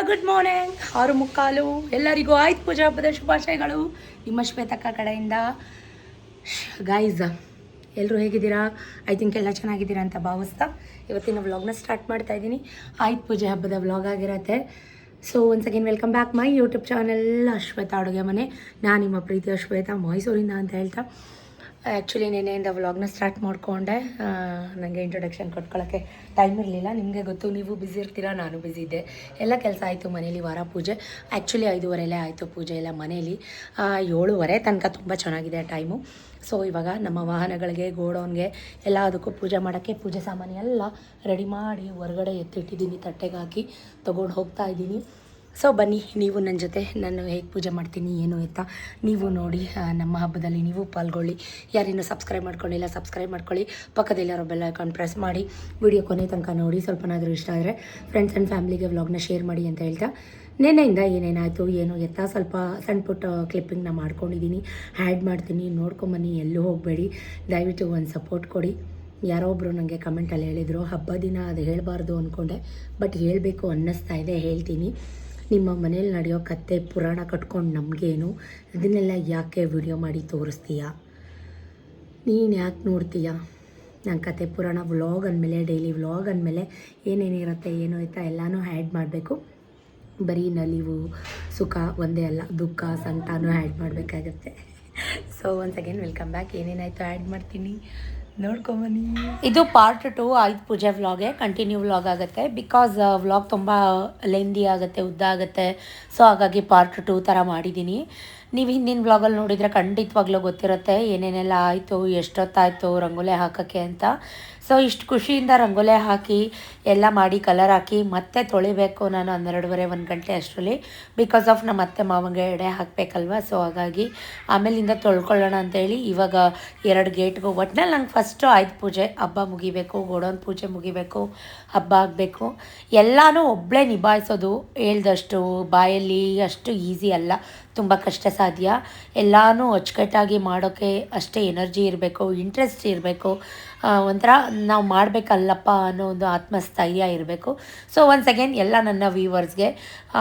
Good morning 6:45 ಎಲ್ಲರಿಗೂ ಆಯ್ತು ಪೂಜಾ ಹಬ್ಬದ ಶುಭಾಶಯಗಳು ನಿಮ್ಮ ಶ್ವೇತಕ್ಕ ಕಡೆಯಿಂದ. ಗೈಸ್ ಎಲ್ಲರೂ ಹೇಗಿದ್ದೀರಾ? ಐ ಥಿಂಕ್ ಎಲ್ಲ ಚೆನ್ನಾಗಿದ್ದೀರಾ ಅಂತ ಭಾವಿಸ್ತಾ ಇವತ್ತಿನ ವ್ಲಾಗ್ನ ಸ್ಟಾರ್ಟ್ ಮಾಡ್ತಾ ಇದ್ದೀನಿ. ಆಯ್ತು ಪೂಜೆ ಹಬ್ಬದ ವ್ಲಾಗ್ ಆಗಿರತ್ತೆ. So once again welcome back my YouTube channel Shweta ಅಡುಗೆ ಮನೆ. ನಾನು ನಿಮ್ಮ ಪ್ರೀತಿಯ ಶ್ವೇತಾ ಮೈಸೂರಿಂದ ಅಂತ ಹೇಳ್ತಾ ಆ್ಯಕ್ಚುಲಿ ನೆನೆಯಿಂದ ವ್ಲಾಗ್ನ ಸ್ಟಾರ್ಟ್ ಮಾಡಿಕೊಂಡೆ. ನನಗೆ ಇಂಟ್ರೊಡಕ್ಷನ್ ಕೊಟ್ಕೊಳ್ಳೋಕ್ಕೆ ಟೈಮ್ ಇರಲಿಲ್ಲ. ನಿಮಗೆ ಗೊತ್ತು, ನೀವು ಬ್ಯುಸಿ ಇರ್ತೀರಾ, ನಾನು ಬ್ಯುಸಿ ಇದ್ದೆ. ಎಲ್ಲ ಕೆಲಸ ಆಯಿತು ಮನೇಲಿ. ವಾರ ಪೂಜೆ ಆ್ಯಕ್ಚುಲಿ 5:15 ಆಯಿತು ಪೂಜೆ ಎಲ್ಲ ಮನೇಲಿ. 7:30 ತನಕ ತುಂಬ ಚೆನ್ನಾಗಿದೆ ಟೈಮು. ಸೊ ಇವಾಗ ನಮ್ಮ ವಾಹನಗಳಿಗೆ, ಗೋಡೌನ್ಗೆ ಎಲ್ಲ ಅದಕ್ಕೂ ಪೂಜೆ ಮಾಡೋಕ್ಕೆ ಪೂಜೆ ಸಾಮಾನು ಎಲ್ಲ ರೆಡಿ ಮಾಡಿ ಹೊರಗಡೆ ಎತ್ತಿಟ್ಟಿದ್ದೀನಿ. ತಟ್ಟೆಗೆ ಹಾಕಿ ತೊಗೊಂಡು ಹೋಗ್ತಾ ಇದ್ದೀನಿ. ಸೊ ಬನ್ನಿ, ನೀವು ನನ್ನ ಜೊತೆ ನಾನು ಹೇಗೆ ಪೂಜೆ ಮಾಡ್ತೀನಿ ಏನು ಎತ್ತ ನೀವು ನೋಡಿ. ನಮ್ಮ ಹಬ್ಬದಲ್ಲಿ ನೀವು ಪಾಲ್ಗೊಳ್ಳಿ. ಯಾರಿನ್ನೂ ಸಬ್ಸ್ಕ್ರೈಬ್ ಮಾಡ್ಕೊಂಡಿಲ್ಲ ಸಬ್ಸ್ಕ್ರೈಬ್ ಮಾಡ್ಕೊಳ್ಳಿ. ಪಕ್ಕದಲ್ಲಿರೋ ಬೆಲ್ ಐಕಾನ್ ಪ್ರೆಸ್ ಮಾಡಿ ವಿಡಿಯೋ ಕೊನೆ ತನಕ ನೋಡಿ. ಸ್ವಲ್ಪನಾದರೂ ಇಷ್ಟ ಆದರೆ ಫ್ರೆಂಡ್ಸ್ ಆ್ಯಂಡ್ ಫ್ಯಾಮಿಲಿಗೆ ವ್ಲಾಗ್ನ ಶೇರ್ ಮಾಡಿ ಅಂತ ಹೇಳ್ತಾ, ನೆನ್ನೆಯಿಂದ ಏನೇನಾಯಿತು ಏನು ಎತ್ತ ಸ್ವಲ್ಪ ಸಣ್ಣ ಪುಟ್ಟ ಕ್ಲಿಪ್ಪಿಂಗ್ನ ಮಾಡ್ಕೊಂಡಿದ್ದೀನಿ, ಆ್ಯಡ್ ಮಾಡ್ತೀನಿ. ನೋಡ್ಕೊಂಬನ್ನಿ, ಎಲ್ಲೂ ಹೋಗಬೇಡಿ. ದಯವಿಟ್ಟು ಒಂದು ಸಪೋರ್ಟ್ ಕೊಡಿ. ಯಾರೋ ಒಬ್ಬರು ನನಗೆ ಕಮೆಂಟಲ್ಲಿ ಹೇಳಿದರು, ಹಬ್ಬ ದಿನ ಅದು ಹೇಳಬಾರ್ದು ಅಂದ್ಕೊಂಡೆ, ಬಟ್ ಹೇಳಬೇಕು ಅನ್ನಿಸ್ತಾ ಇದೆ, ಹೇಳ್ತೀನಿ. ನಿಮ್ಮ ಮನೇಲಿ ನಡೆಯೋ ಕತೆ ಪುರಾಣ ಕಟ್ಕೊಂಡು ನಮಗೇನು, ಇದನ್ನೆಲ್ಲ ಯಾಕೆ ವಿಡಿಯೋ ಮಾಡಿ ತೋರಿಸ್ತೀಯಾ? ನೀನು ಯಾಕೆ ನೋಡ್ತೀಯಾ? ನನ್ನ ಕತೆ ಪುರಾಣ ವ್ಲಾಗ್ ಅಂದಮೇಲೆ, ಡೈಲಿ ವ್ಲಾಗ್ ಅಂದಮೇಲೆ ಏನೇನಿರುತ್ತೆ ಏನು ಆಯ್ತಾ ಎಲ್ಲನೂ ಆ್ಯಡ್ ಮಾಡಬೇಕು. ಬರೀ ನಲಿವು ಸುಖ ಒಂದೇ ಅಲ್ಲ, ದುಃಖ ಸಂಕಟನೂ ಆ್ಯಡ್ ಮಾಡಬೇಕಾಗತ್ತೆ. So once again welcome back. ಏನೇನಾಯಿತು ಆ್ಯಡ್ ಮಾಡ್ತೀನಿ, ನೋಡ್ಕೊಂಬನ್ನಿ. ಇದು ಪಾರ್ಟ್ 2 ಆಯ್ತು ಪೂಜೆ ವ್ಲಾಗೆ ಕಂಟಿನ್ಯೂ ವ್ಲಾಗ್ ಆಗುತ್ತೆ. ಬಿಕಾಸ್ ವ್ಲಾಗ್ ತುಂಬ ಲೆಂದಿ ಆಗುತ್ತೆ, ಉದ್ದ ಆಗುತ್ತೆ. ಸೊ ಹಾಗಾಗಿ ಪಾರ್ಟ್ 2 ಥರ ಮಾಡಿದ್ದೀನಿ. ನೀವು ಹಿಂದಿನ ವ್ಲಾಗಲ್ಲಿ ನೋಡಿದರೆ ಖಂಡಿತವಾಗ್ಲೂ ಗೊತ್ತಿರುತ್ತೆ ಏನೇನೆಲ್ಲ ಆಯಿತು, ಎಷ್ಟೊತ್ತಾಯಿತು ರಂಗೋಲಿ ಹಾಕೋಕ್ಕೆ ಅಂತ. ಸೊ ಇಷ್ಟು ಖುಷಿಯಿಂದ ರಂಗೋಲಿ ಹಾಕಿ ಎಲ್ಲ ಮಾಡಿ ಕಲರ್ ಹಾಕಿ ಮತ್ತೆ ತೊಳಿಬೇಕು ನಾನು 12:30-1 ಗಂಟೆ ಅಷ್ಟರಲ್ಲಿ. ಬಿಕಾಸ್ ಆಫ್ ನಮ್ಮ ಅತ್ತೆ ಮಾವಂಗೆ ಎಡೆ ಹಾಕಬೇಕಲ್ವ. ಸೊ ಹಾಗಾಗಿ ಆಮೇಲಿಂದ ತೊಳ್ಕೊಳ್ಳೋಣ ಅಂತೇಳಿ ಇವಾಗ 2 ಗೇಟ್ಗೂ ಒಟ್ಟಿನಲ್ಲಿ ನಂಗೆ ಫಸ್ಟು ಆಯ್ತು ಪೂಜೆ ಹಬ್ಬ ಮುಗಿಬೇಕು, ಗೋಡೌನ್ ಪೂಜೆ ಮುಗಿಬೇಕು, ಹಬ್ಬ ಆಗಬೇಕು. ಎಲ್ಲನೂ ಒಬ್ಬಳೇ ನಿಭಾಯಿಸೋದು ಹೇಳ್ದಷ್ಟು ಬಾಯಲ್ಲಿ ಅಷ್ಟು ಈಸಿ ಅಲ್ಲ, ತುಂಬ ಕಷ್ಟ ಸಾಧ್ಯ. ಎಲ್ಲನೂ ಅಚ್ಚುಕಟ್ಟಾಗಿ ಮಾಡೋಕ್ಕೆ ಅಷ್ಟೇ ಎನರ್ಜಿ ಇರಬೇಕು, ಇಂಟ್ರೆಸ್ಟ್ ಇರಬೇಕು, ಒಂಥರ ನಾವು ಮಾಡಬೇಕಲ್ಲಪ್ಪ ಅನ್ನೋ ಒಂದು ಆತ್ಮಸ್ಥೈರ್ಯ ಇರಬೇಕು. ಸೊ ಒನ್ಸ್ ಅಗೇನ್ ಎಲ್ಲ ನನ್ನ ವ್ಯೂವರ್ಸ್ಗೆ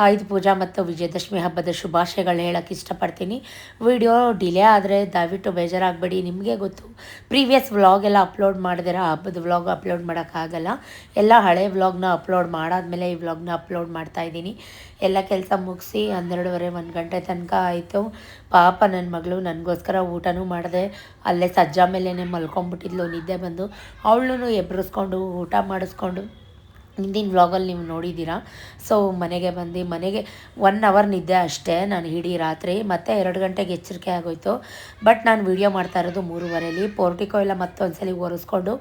ಆಯುಧ ಪೂಜಾ ಮತ್ತು ವಿಜಯದಶಮಿ ಹಬ್ಬದ ಶುಭಾಶಯಗಳು ಹೇಳೋಕ್ಕೆ ಇಷ್ಟಪಡ್ತೀನಿ. ವಿಡಿಯೋ ಡಿಲೇ ಆದರೆ ದಯವಿಟ್ಟು ಬೇಜಾರಾಗಬೇಡಿ. ನಿಮಗೆ ಗೊತ್ತು, ಪ್ರೀವಿಯಸ್ ವ್ಲಾಗ್ ಎಲ್ಲ ಅಪ್ಲೋಡ್ ಮಾಡಿದಿರ, ಹಬ್ಬದ ವ್ಲಾಗ್ ಅಪ್ಲೋಡ್ ಮಾಡೋಕ್ಕಾಗಲ್ಲ. ಎಲ್ಲ ಹಳೆ ವ್ಲಾಗ್ನ ಅಪ್ಲೋಡ್ ಮಾಡಾದಮೇಲೆ ಈ ವ್ಲಾಗ್ನ ಅಪ್ಲೋಡ್ ಮಾಡ್ತಾಯಿದ್ದೀನಿ. ಎಲ್ಲ ಕೆಲಸ ಮುಗಿಸಿ 12:30-1 ಗಂಟೆ ತನಕ ಆಯಿತು. ಪಾಪ ನನ್ನ ಮಗಳು ನನಗೋಸ್ಕರ ಊಟನೂ ಮಾಡಿದೆ. ಅಲ್ಲೇ ಸಜ್ಜಾ ಮೇಲೇ ಮಲ್ಕೊಂಬಿಟ್ಟಿದ್ಲು, ನಿದ್ದೆ ಬಂದು ಅವಳನ್ನು ಎಬ್ಬರಿಸ್ಕೊಂಡು ಊಟ ಮಾಡಿಸ್ಕೊಂಡು ಹಿಂದಿನ ವ್ಲಾಗಲ್ಲಿ ನೀವು ನೋಡಿದ್ದೀರಾ. ಸೊ ಮನೆಗೆ 1 ಅವರ್ ನಿದ್ದೆ ಅಷ್ಟೇ ನಾನು ಇಡೀ ರಾತ್ರಿ. ಮತ್ತು 2 ಗಂಟೆಗೆ ಎಚ್ಚರಿಕೆ ಆಗೋಯ್ತು. ಬಟ್ ನಾನು ವೀಡಿಯೋ ಮಾಡ್ತಾ ಇರೋದು 3:30ಲಿ. ಪೋರ್ಟಿಕೋ ಎಲ್ಲ ಮತ್ತೊಂದ್ಸಲಿ ಒರೆಸ್ಕೊಂಡು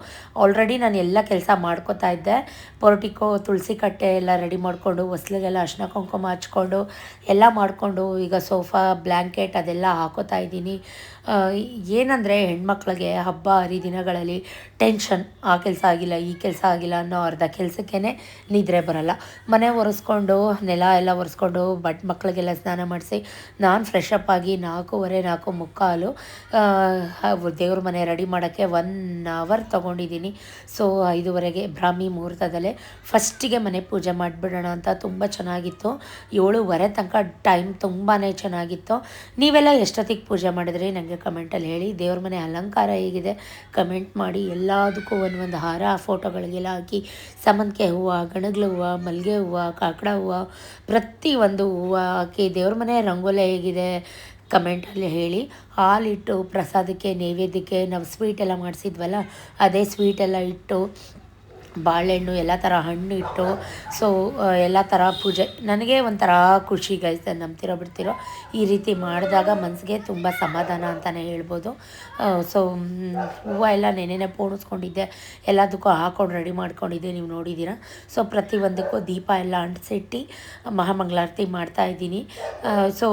ಆಲ್ರೆಡಿ ನಾನು ಎಲ್ಲ ಕೆಲಸ ಮಾಡ್ಕೋತಾ ಇದ್ದೆ. ಪೋರ್ಟಿಕೋ ತುಳಸಿ ಕಟ್ಟೆ ಎಲ್ಲ ರೆಡಿ ಮಾಡಿಕೊಂಡು ಹೊಸ್ಲಿಗೆಲ್ಲ ಅರ್ಶಿನ ಕುಂಕುಮ ಹಚ್ಕೊಂಡು ಎಲ್ಲ ಮಾಡಿಕೊಂಡು ಈಗ ಸೋಫಾ ಬ್ಲ್ಯಾಂಕೆಟ್ ಅದೆಲ್ಲ ಹಾಕೋತಾ ಇದ್ದೀನಿ. ಏನಂದರೆ ಹೆಣ್ಮಕ್ಳಿಗೆ ಹಬ್ಬ ಹರಿದಿನಗಳಲ್ಲಿ ಟೆನ್ಷನ್, ಆ ಕೆಲಸ ಆಗಿಲ್ಲ ಈ ಕೆಲಸ ಆಗಿಲ್ಲ ಅನ್ನೋ ಅರ್ಧ ಕೆಲಸಕ್ಕೇ ನಿದ್ರೆ ಬರಲ್ಲ. ಮನೆ ಒರೆಸ್ಕೊಂಡು ನೆಲ ಎಲ್ಲ ಒರೆಸ್ಕೊಂಡು ಮಕ್ಕಳಿಗೆಲ್ಲ ಸ್ನಾನ ಮಾಡಿಸಿ ನಾನು ಫ್ರೆಶ್ ಅಪ್ ಆಗಿ 4:45 ದೇವ್ರ ಮನೆ ರೆಡಿ ಮಾಡೋಕ್ಕೆ 1 ಅವರ್ ತೊಗೊಂಡಿದ್ದೀನಿ. ಸೊ 5:30ಗೆ ಬ್ರಾಹ್ಮಿ ಮುಹೂರ್ತದಲ್ಲೇ ಫಸ್ಟಿಗೆ ಮನೆ ಪೂಜೆ ಮಾಡಿಬಿಡೋಣ ಅಂತ. ತುಂಬ ಚೆನ್ನಾಗಿತ್ತು. 7:30 ತನಕ ಟೈಮ್ ತುಂಬಾ ಚೆನ್ನಾಗಿತ್ತು. ನೀವೆಲ್ಲ ಎಷ್ಟೊತ್ತಿಗೆ ಪೂಜೆ ಮಾಡಿದ್ರಿ ನನಗೆ ಕಮೆಂಟಲ್ಲಿ ಹೇಳಿ. ದೇವ್ರ ಮನೆ ಅಲಂಕಾರ ಹೇಗಿದೆ ಕಮೆಂಟ್ ಮಾಡಿ. ಎಲ್ಲದಕ್ಕೂ ಒಂದೊಂದು ಹಾರ ಫೋಟೋಗಳಿಗೆಲ್ಲ ಹಾಕಿ ಸೇವಂತಿಗೆ ಹೂವು, ಗಣಗ್ಲ ಹೂವು, ಮಲ್ಲಿಗೆ ಹೂವು, ಕಾಕಡ ಹೂವು, ಪ್ರತಿಯೊಂದು ಹೂವು ಹಾಕಿ ದೇವ್ರ ಮನೆ ರಂಗೋಲಿ ಹೇಗಿದೆ ಕಮೆಂಟಲ್ಲಿ ಹೇಳಿ. ಹಾಲಿಟ್ಟು ಪ್ರಸಾದಕ್ಕೆ ನೈವೇದ್ಯಕ್ಕೆ ನಾವು ಸ್ವೀಟೆಲ್ಲ ಮಾಡಿಸಿದ್ವಲ್ಲ, ಅದೇ ಸ್ವೀಟೆಲ್ಲ ಇಟ್ಟು ಬಾಳೆಹಣ್ಣು ಎಲ್ಲ ಥರ ಹಣ್ಣು ಇಟ್ಟು ಸೊ ಎಲ್ಲ ಥರ ಪೂಜೆ. ನನಗೆ ಒಂಥರ ಖುಷಿ ಗೈಸ್, ನಂಬ್ತಿರೋ ಬಿಡ್ತಿರೋ ಈ ರೀತಿ ಮಾಡಿದಾಗ ಮನಸ್ಸಿಗೆ ತುಂಬ ಸಮಾಧಾನ ಅಂತಲೇ ಹೇಳ್ಬೋದು. ಸೊ ಹೂವು ಎಲ್ಲ ನೆನೆನೆ ಪೋಣಿಸ್ಕೊಂಡಿದ್ದೆ, ಎಲ್ಲದಕ್ಕೂ ಹಾಕ್ಕೊಂಡು ರೆಡಿ ಮಾಡ್ಕೊಂಡಿದ್ದೆ, ನೀವು ನೋಡಿದ್ದೀರಾ. ಸೊ ಪ್ರತಿಯೊಂದಕ್ಕೂ ದೀಪ ಎಲ್ಲ ಅಂಟಿಸಿಟ್ಟು ಮಹಾಮಂಗಳಾರತಿ ಮಾಡ್ತಾಯಿದ್ದೀನಿ. ಸೊ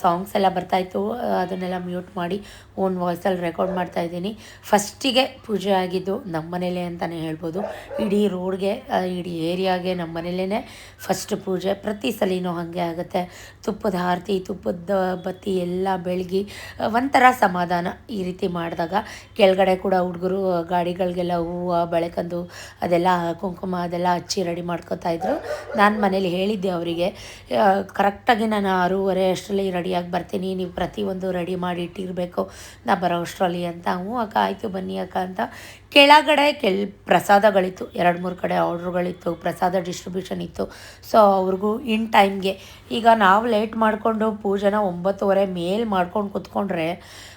ಸಾಂಗ್ಸ್ ಎಲ್ಲ ಬರ್ತಾಯಿತ್ತು, ಅದನ್ನೆಲ್ಲ ಮ್ಯೂಟ್ ಮಾಡಿ ಓನ್ ವಾಯ್ಸಲ್ಲಿ ರೆಕಾರ್ಡ್ ಮಾಡ್ತಾಯಿದ್ದೀನಿ. ಫಸ್ಟಿಗೆ ಪೂಜೆ ಆಗಿದ್ದು ನಮ್ಮ ಮನೇಲೆ ಅಂತಲೇ ಹೇಳ್ಬೋದು. ಇಡೀ ರೋಡ್ಗೆ ಇಡೀ ಏರಿಯಾಗೆ ನಮ್ಮ ಮನೇಲೇ ಫಸ್ಟ್ ಪೂಜೆ. ಪ್ರತಿ ಸಲಿನೂ ಹಾಗೆ ಆಗುತ್ತೆ. ತುಪ್ಪದ ಆರತಿ, ತುಪ್ಪದ ಬತ್ತಿ ಎಲ್ಲ ಬೆಳಗಿ ಒಂಥರ ಸಮಾಧಾನ ಈ ರೀತಿ ಮಾಡಿದಾಗ. ಕೆಳಗಡೆ ಕೂಡ ಹುಡುಗರು ಗಾಡಿಗಳಿಗೆಲ್ಲ ಹೂವು ಬೆಳಕಂದು ಅದೆಲ್ಲ ಕುಂಕುಮ ಅದೆಲ್ಲ ಹಚ್ಚಿ ರೆಡಿ ಮಾಡ್ಕೊತಾಯಿದ್ರು. ನಾನು ಮನೇಲಿ ಹೇಳಿದ್ದೆ ಅವರಿಗೆ, ಕರೆಕ್ಟಾಗಿ ನಾನು 6:30 ಅಷ್ಟರಲ್ಲಿ ರೆಡಿಯಾಗಿ ಬರ್ತೀನಿ, ನೀವು ಪ್ರತಿಯೊಂದು ರೆಡಿ ಮಾಡಿ ಇಟ್ಟಿರಬೇಕು ನಾ ಬರೋ ಅಷ್ಟರಲ್ಲಿ ಅಂತ. ಹ್ಞೂ ಅಕ್ಕ ಆಯಿತು ಬನ್ನಿ ಅಕ್ಕ ಅಂತ. ಕೆಳಗಡೆ ಪ್ರಸಾದಗಳಿತ್ತು, 2-3 ಕಡೆ ಆರ್ಡ್ರುಗಳಿತ್ತು, ಪ್ರಸಾದ ಡಿಸ್ಟ್ರಿಬ್ಯೂಷನ್ ಇತ್ತು. ಸೊ ಅವ್ರಿಗೂ ಇನ್ ಟೈಮ್ಗೆ, ಈಗ ನಾವು ಲೇಟ್ ಮಾಡಿಕೊಂಡು ಪೂಜೆನ 9:30 ಮೇಲೆ ಮಾಡ್ಕೊಂಡು ಕೂತ್ಕೊಂಡ್ರೆ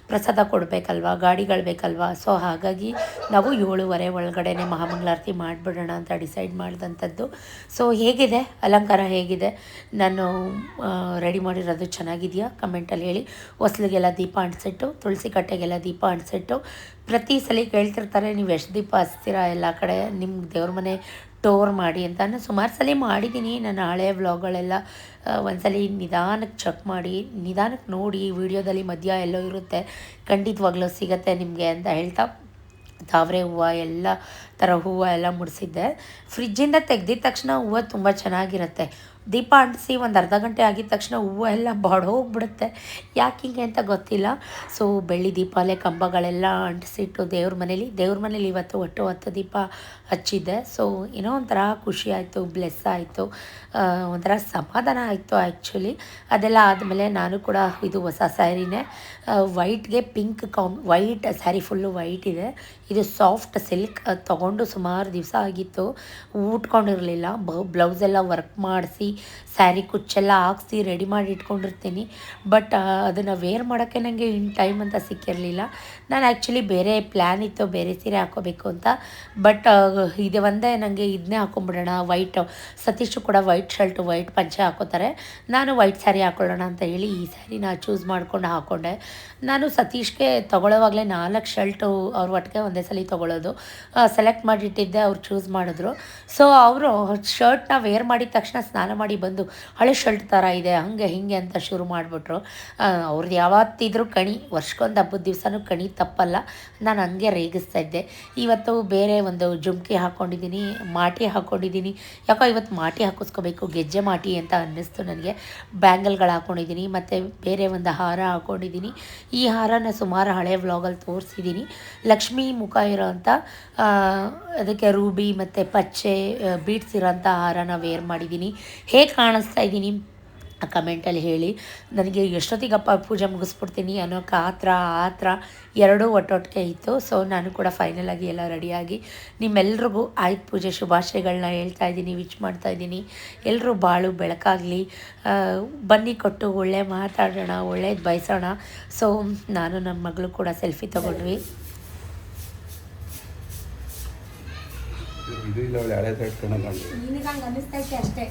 ಪ್ರಸಾದ ಕೊಡಬೇಕಲ್ವ, ಗಾಡಿಗಳು ಬೇಕಲ್ವ. ಸೊ ಹಾಗಾಗಿ ನಾವು 7:30 ಒಳಗಡೆ ಮಹಾಮಂಗಳಾರತಿ ಮಾಡಿಬಿಡೋಣ ಅಂತ ಡಿಸೈಡ್ ಮಾಡಿದಂಥದ್ದು. ಸೊ ಹೇಗಿದೆ ಅಲಂಕಾರ, ಹೇಗಿದೆ ನಾನು ರೆಡಿ ಮಾಡಿರೋದು ಚೆನ್ನಾಗಿದೆಯಾ ಕಮೆಂಟಲ್ಲಿ ಹೇಳಿ. ಹೊಸ್ಲಿಗೆಲ್ಲ ದೀಪ ಅಂಟಿಸಿಟ್ಟು, ತುಳಸಿ ಕಟ್ಟೆಗೆಲ್ಲ ದೀಪ ಅಂಟಿಸಿಟ್ಟು, ಪ್ರತಿ ಸಲ ಕೇಳ್ತಿರ್ತಾರೆ ನೀವು ಎಷ್ಟು ದೀಪ ಹಚ್ತೀರಾ ಎಲ್ಲ ಕಡೆ, ನಿಮ್ಮ ದೇವ್ರ ಮನೆ ಟೋರ್ ಮಾಡಿ ಅಂತ. ನಾನು ಸುಮಾರು ಸಲ ಮಾಡಿದ್ದೀನಿ. ನನ್ನ ಹಳೆಯ ವ್ಲಾಗ್ಗಳೆಲ್ಲ ಒಂದ್ಸಲಿ ನಿಧಾನಕ್ಕೆ ಚೆಕ್ ಮಾಡಿ, ನಿಧಾನಕ್ಕೆ ನೋಡಿ. ವಿಡಿಯೋದಲ್ಲಿ ಮಧ್ಯ ಎಲ್ಲೋ ಇರುತ್ತೆ, ಖಂಡಿತವಾಗ್ಲೂ ಸಿಗತ್ತೆ ನಿಮಗೆ ಅಂತ ಹೇಳ್ತಾ ತಾವರೆ ಹೂವು ಎಲ್ಲ ಥರ ಹೂವು ಎಲ್ಲ ಮುಡಿಸಿದ್ದೆ. ಫ್ರಿಜ್ಜಿಂದ ತೆಗ್ದಿದ ತಕ್ಷಣ ಹೂವು ತುಂಬ ಚೆನ್ನಾಗಿರುತ್ತೆ. ದೀಪ ಅಂಟಿಸಿ ಒಂದು ಅರ್ಧ ಗಂಟೆ ಆಗಿದ ತಕ್ಷಣ ಹೂವು ಎಲ್ಲ ಬಾಡೋಗ್ಬಿಡುತ್ತೆ, ಯಾಕೆ ಹಿಂಗೆ ಅಂತ ಗೊತ್ತಿಲ್ಲ. ಸೊ ಬೆಳ್ಳಿ ದೀಪಾಲೆ ಕಂಬಗಳೆಲ್ಲ ಅಂಟಿಸಿಟ್ಟು ದೇವ್ರ ಮನೇಲಿ ಇವತ್ತು ಒಟ್ಟು 10 ದೀಪ ಹಚ್ಚಿದ್ದೆ. ಸೊ ಏನೋ ಒಂಥರ ಖುಷಿ ಆಯಿತು, ಬ್ಲೆಸ್ ಆಯಿತು, ಒಂಥರ ಸಮಾಧಾನ ಆಯಿತು ಆ್ಯಕ್ಚುಲಿ. ಅದೆಲ್ಲ ಆದಮೇಲೆ ನಾನು ಕೂಡ ಇದು ಹೊಸ ಸ್ಯಾರಿನೇ, ವೈಟ್ಗೆ pink white sari, full white ಇದೆ. ಇದು ಸಾಫ್ಟ್ ಸಿಲ್ಕ್, ತೊಗೊಂಡು ಸುಮಾರು ದಿವಸ ಆಗಿತ್ತು, ಉಟ್ಕೊಂಡಿರಲಿಲ್ಲ. ಬ್ಲೌಸೆಲ್ಲ ವರ್ಕ್ ಮಾಡಿಸಿ ಸ್ಯಾರಿ ಕುಚ್ಚೆಲ್ಲ ಹಾಕ್ಸಿ ರೆಡಿ ಮಾಡಿ ಇಟ್ಕೊಂಡಿರ್ತೀನಿ. ಬಟ್ ಅದನ್ನು ವೇರ್ ಮಾಡೋಕ್ಕೆ ನನಗೆ ಇನ್ ಟೈಮ್ ಅಂತ ಸಿಕ್ಕಿರಲಿಲ್ಲ. ನಾನು ಆ್ಯಕ್ಚುಲಿ ಬೇರೆ ಪ್ಲ್ಯಾನ್ ಇತ್ತು, ಬೇರೆ ಸೀರೆ ಹಾಕೋಬೇಕು ಅಂತ. ಬಟ್ ಇದು ಒಂದೇ ನನಗೆ ಇದನ್ನೇ ಹಾಕೊಂಬಿಡೋಣ, ವೈಟ್. ಸತೀಶು ಕೂಡ ವೈಟ್ ಶರ್ಟು ವೈಟ್ ಪಂಚೆ ಹಾಕೋತಾರೆ, ನಾನು ವೈಟ್ ಸ್ಯಾರಿ ಹಾಕೊಳ್ಳೋಣ ಅಂತ ಹೇಳಿ ಈ ಸ್ಯಾರಿನ ಚೂಸ್ ಮಾಡ್ಕೊಂಡು ಹಾಕ್ಕೊಂಡೆ. ನಾನು ಸತೀಶ್ಗೆ ತೊಗೊಳ್ಳೋವಾಗಲೇ 4 ಶರ್ಟು ಅವ್ರ ಒಟ್ಟಿಗೆ ಒಂದೇ ಸಲ ತೊಗೊಳ್ಳೋದು ಸೆಲೆಕ್ಟ್ ಮಾಡಿಟ್ಟಿದ್ದೆ, ಅವ್ರು ಚೂಸ್ ಮಾಡಿದ್ರು. ಸೊ ಅವರು ಶರ್ಟ್ನ ವೇರ್ ಮಾಡಿದ ತಕ್ಷಣ ಸ್ನಾನ ಮಾಡಿ ಬಂದು ಹಳೆ ಶರ್ಟ್ ಥರ ಇದೆ ಹಾಗೆ ಹೀಗೆ ಅಂತ ಶುರು ಮಾಡಿಬಿಟ್ರು. ಅವ್ರದ್ದು ಯಾವತ್ತಿದ್ರೂ ಕಣಿ, ವರ್ಷಕ್ಕೊಂದು ಹಬ್ಬದ ದಿವಸನೂ ಕಣಿ ತಪ್ಪಲ್ಲ. ನಾನು ಹಂಗೆ ರೇಗಿಸ್ತಾ ಇದ್ದೆ. ಇವತ್ತು ಬೇರೆ ಒಂದು ಜುಮ್ಕಿ ಹಾಕ್ಕೊಂಡಿದ್ದೀನಿ, ಮಾಟಿ ಹಾಕ್ಕೊಂಡಿದ್ದೀನಿ. ಯಾಕೋ ಇವತ್ತು ಮಾಟಿ ಹಾಕಿಸ್ಕೋಬೇಕು, ಗೆಜ್ಜೆ ಮಾಟಿ ಅಂತ ಅನ್ನಿಸ್ತು ನನಗೆ. ಬ್ಯಾಂಗಲ್ಗಳು ಹಾಕ್ಕೊಂಡಿದ್ದೀನಿ, ಮತ್ತು ಬೇರೆ ಒಂದು ಹಾರ ಹಾಕ್ಕೊಂಡಿದ್ದೀನಿ. ಈ ಹಾರನ ಸುಮಾರು ಹಳೆ ವ್ಲಾಗಲ್ಲಿ ತೋರಿಸಿದ್ದೀನಿ. ಲಕ್ಷ್ಮೀ ಮುಖ ಇರೋಂಥ ಅದಕ್ಕೆ ರೂಬಿ ಮತ್ತು ಪಚ್ಚೆ ಬೀಡ್ಸ್ ಇರೋಂಥ ಹಾರನ ವೇರ್ ಮಾಡಿದ್ದೀನಿ. ಹೇಗೆ ಕಾಣಿಸ್ತಾ ಇದ್ದೀನಿ ಕಮೆಂಟಲ್ಲಿ ಹೇಳಿ. ನನಗೆ ಎಷ್ಟೊತ್ತಿಗಪ್ಪ ಪೂಜೆ ಮುಗಿಸ್ಬಿಡ್ತೀನಿ ಅನ್ನೋ ಆತ್ರ ಎರಡೂ ಒಟ್ಟೊಟ್ಟಿಗೆ ಇತ್ತು. ಸೊ ನಾನು ಕೂಡ ಫೈನಲಾಗಿ ಎಲ್ಲ ರೆಡಿಯಾಗಿ ನಿಮ್ಮೆಲ್ರಿಗೂ ಆಯುಧ ಪೂಜೆ ಶುಭಾಶಯಗಳನ್ನ ಹೇಳ್ತಾ ಇದ್ದೀನಿ, ವಿಶ್ ಮಾಡ್ತಾಯಿದ್ದೀನಿ. ಎಲ್ಲರೂ ಬಾಳು ಬೆಳಕಾಗಲಿ, ಬನ್ನಿ ಕೊಟ್ಟು ಒಳ್ಳೆ ಮಾತಾಡೋಣ, ಒಳ್ಳೇದು ಬಯಸೋಣ. ಸೊ ನಾನು ನನ್ನ ಮಗಳು ಕೂಡ ಸೆಲ್ಫಿ ತೊಗೊಂಡ್ವಿ. ನಿನಗೆ ಹಂಗೆ ಅನ್ನಿಸ್ತೈತೆ ಅಷ್ಟೇ,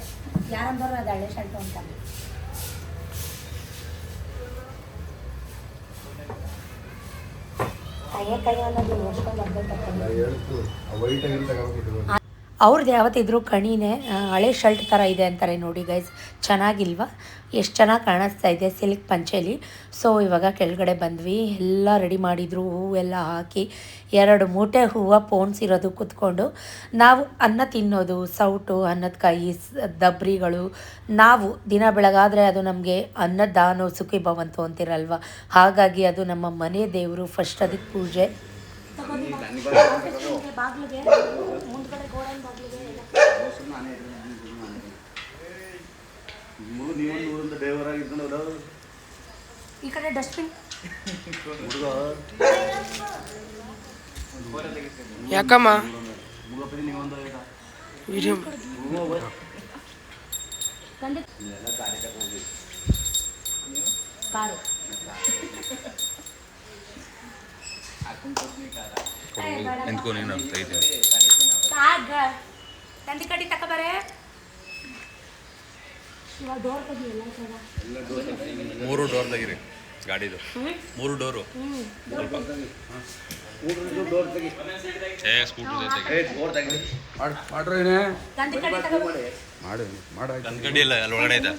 ಯಾರಂಬರು ಅದು ಹಳೆ ಶರ್ಟು ಅಂತ. ಅವ್ರದ್ದು ಯಾವತ್ತಿದ್ರೂ ಕಣಿನೇ ಹಳೆ ಶರ್ಟ್ ಥರ ಇದೆ ಅಂತಾರೆ ನೋಡಿ ಗೈಸ್. ಚೆನ್ನಾಗಿಲ್ವಾ, ಎಷ್ಟು ಚೆನ್ನಾಗಿ ಕಾಣಿಸ್ತಾ ಇದೆ ಸಿಲ್ಕ್ ಪಂಚೆಲಿ. ಸೊ ಇವಾಗ ಕೆಳಗಡೆ ಬಂದ್ವಿ, ಎಲ್ಲ ರೆಡಿ ಮಾಡಿದ್ರು, ಹೂವೆಲ್ಲ ಹಾಕಿ 2 ಮೂಟೆ ಹೂವು ಪೋಣಿಸಿರೋದು ಕೂತ್ಕೊಂಡು. ನಾವು ಅನ್ನ ತಿನ್ನೋದು, ಸೌಟು, ಅನ್ನದ ಕಾಯಿ, ದಬ್ರಿಗಳು, ನಾವು ದಿನ ಬೆಳಗಾದರೆ ಅದು ನಮಗೆ ಅನ್ನದಾನೋ ಸುಖಿ ಭವಂತು ಅಂತಿರಲ್ವ, ಹಾಗಾಗಿ ಅದು ನಮ್ಮ ಮನೆ ದೇವರು. ಫಸ್ಟ್ ಅದಕ್ಕೆ ಪೂಜೆ. ಈ ಕಡೆ ಡಸ್ಟ್ಬಿನ್ ಯಾಕಮ್ಮ ಕಾರು ತಂದಿ ಕಡಿ ತಗೋಬಾರೆ. ಮೂರು ಡೋರ್ ತೆಗಿರಿ ಗಾಡಿದು, 3 ಡೋರು. ಕನ್ಕಂಡಿ ಇಲ್ಲ ಅಲ್ಲಿ ಒಳಗಡೆ ಇದೆ.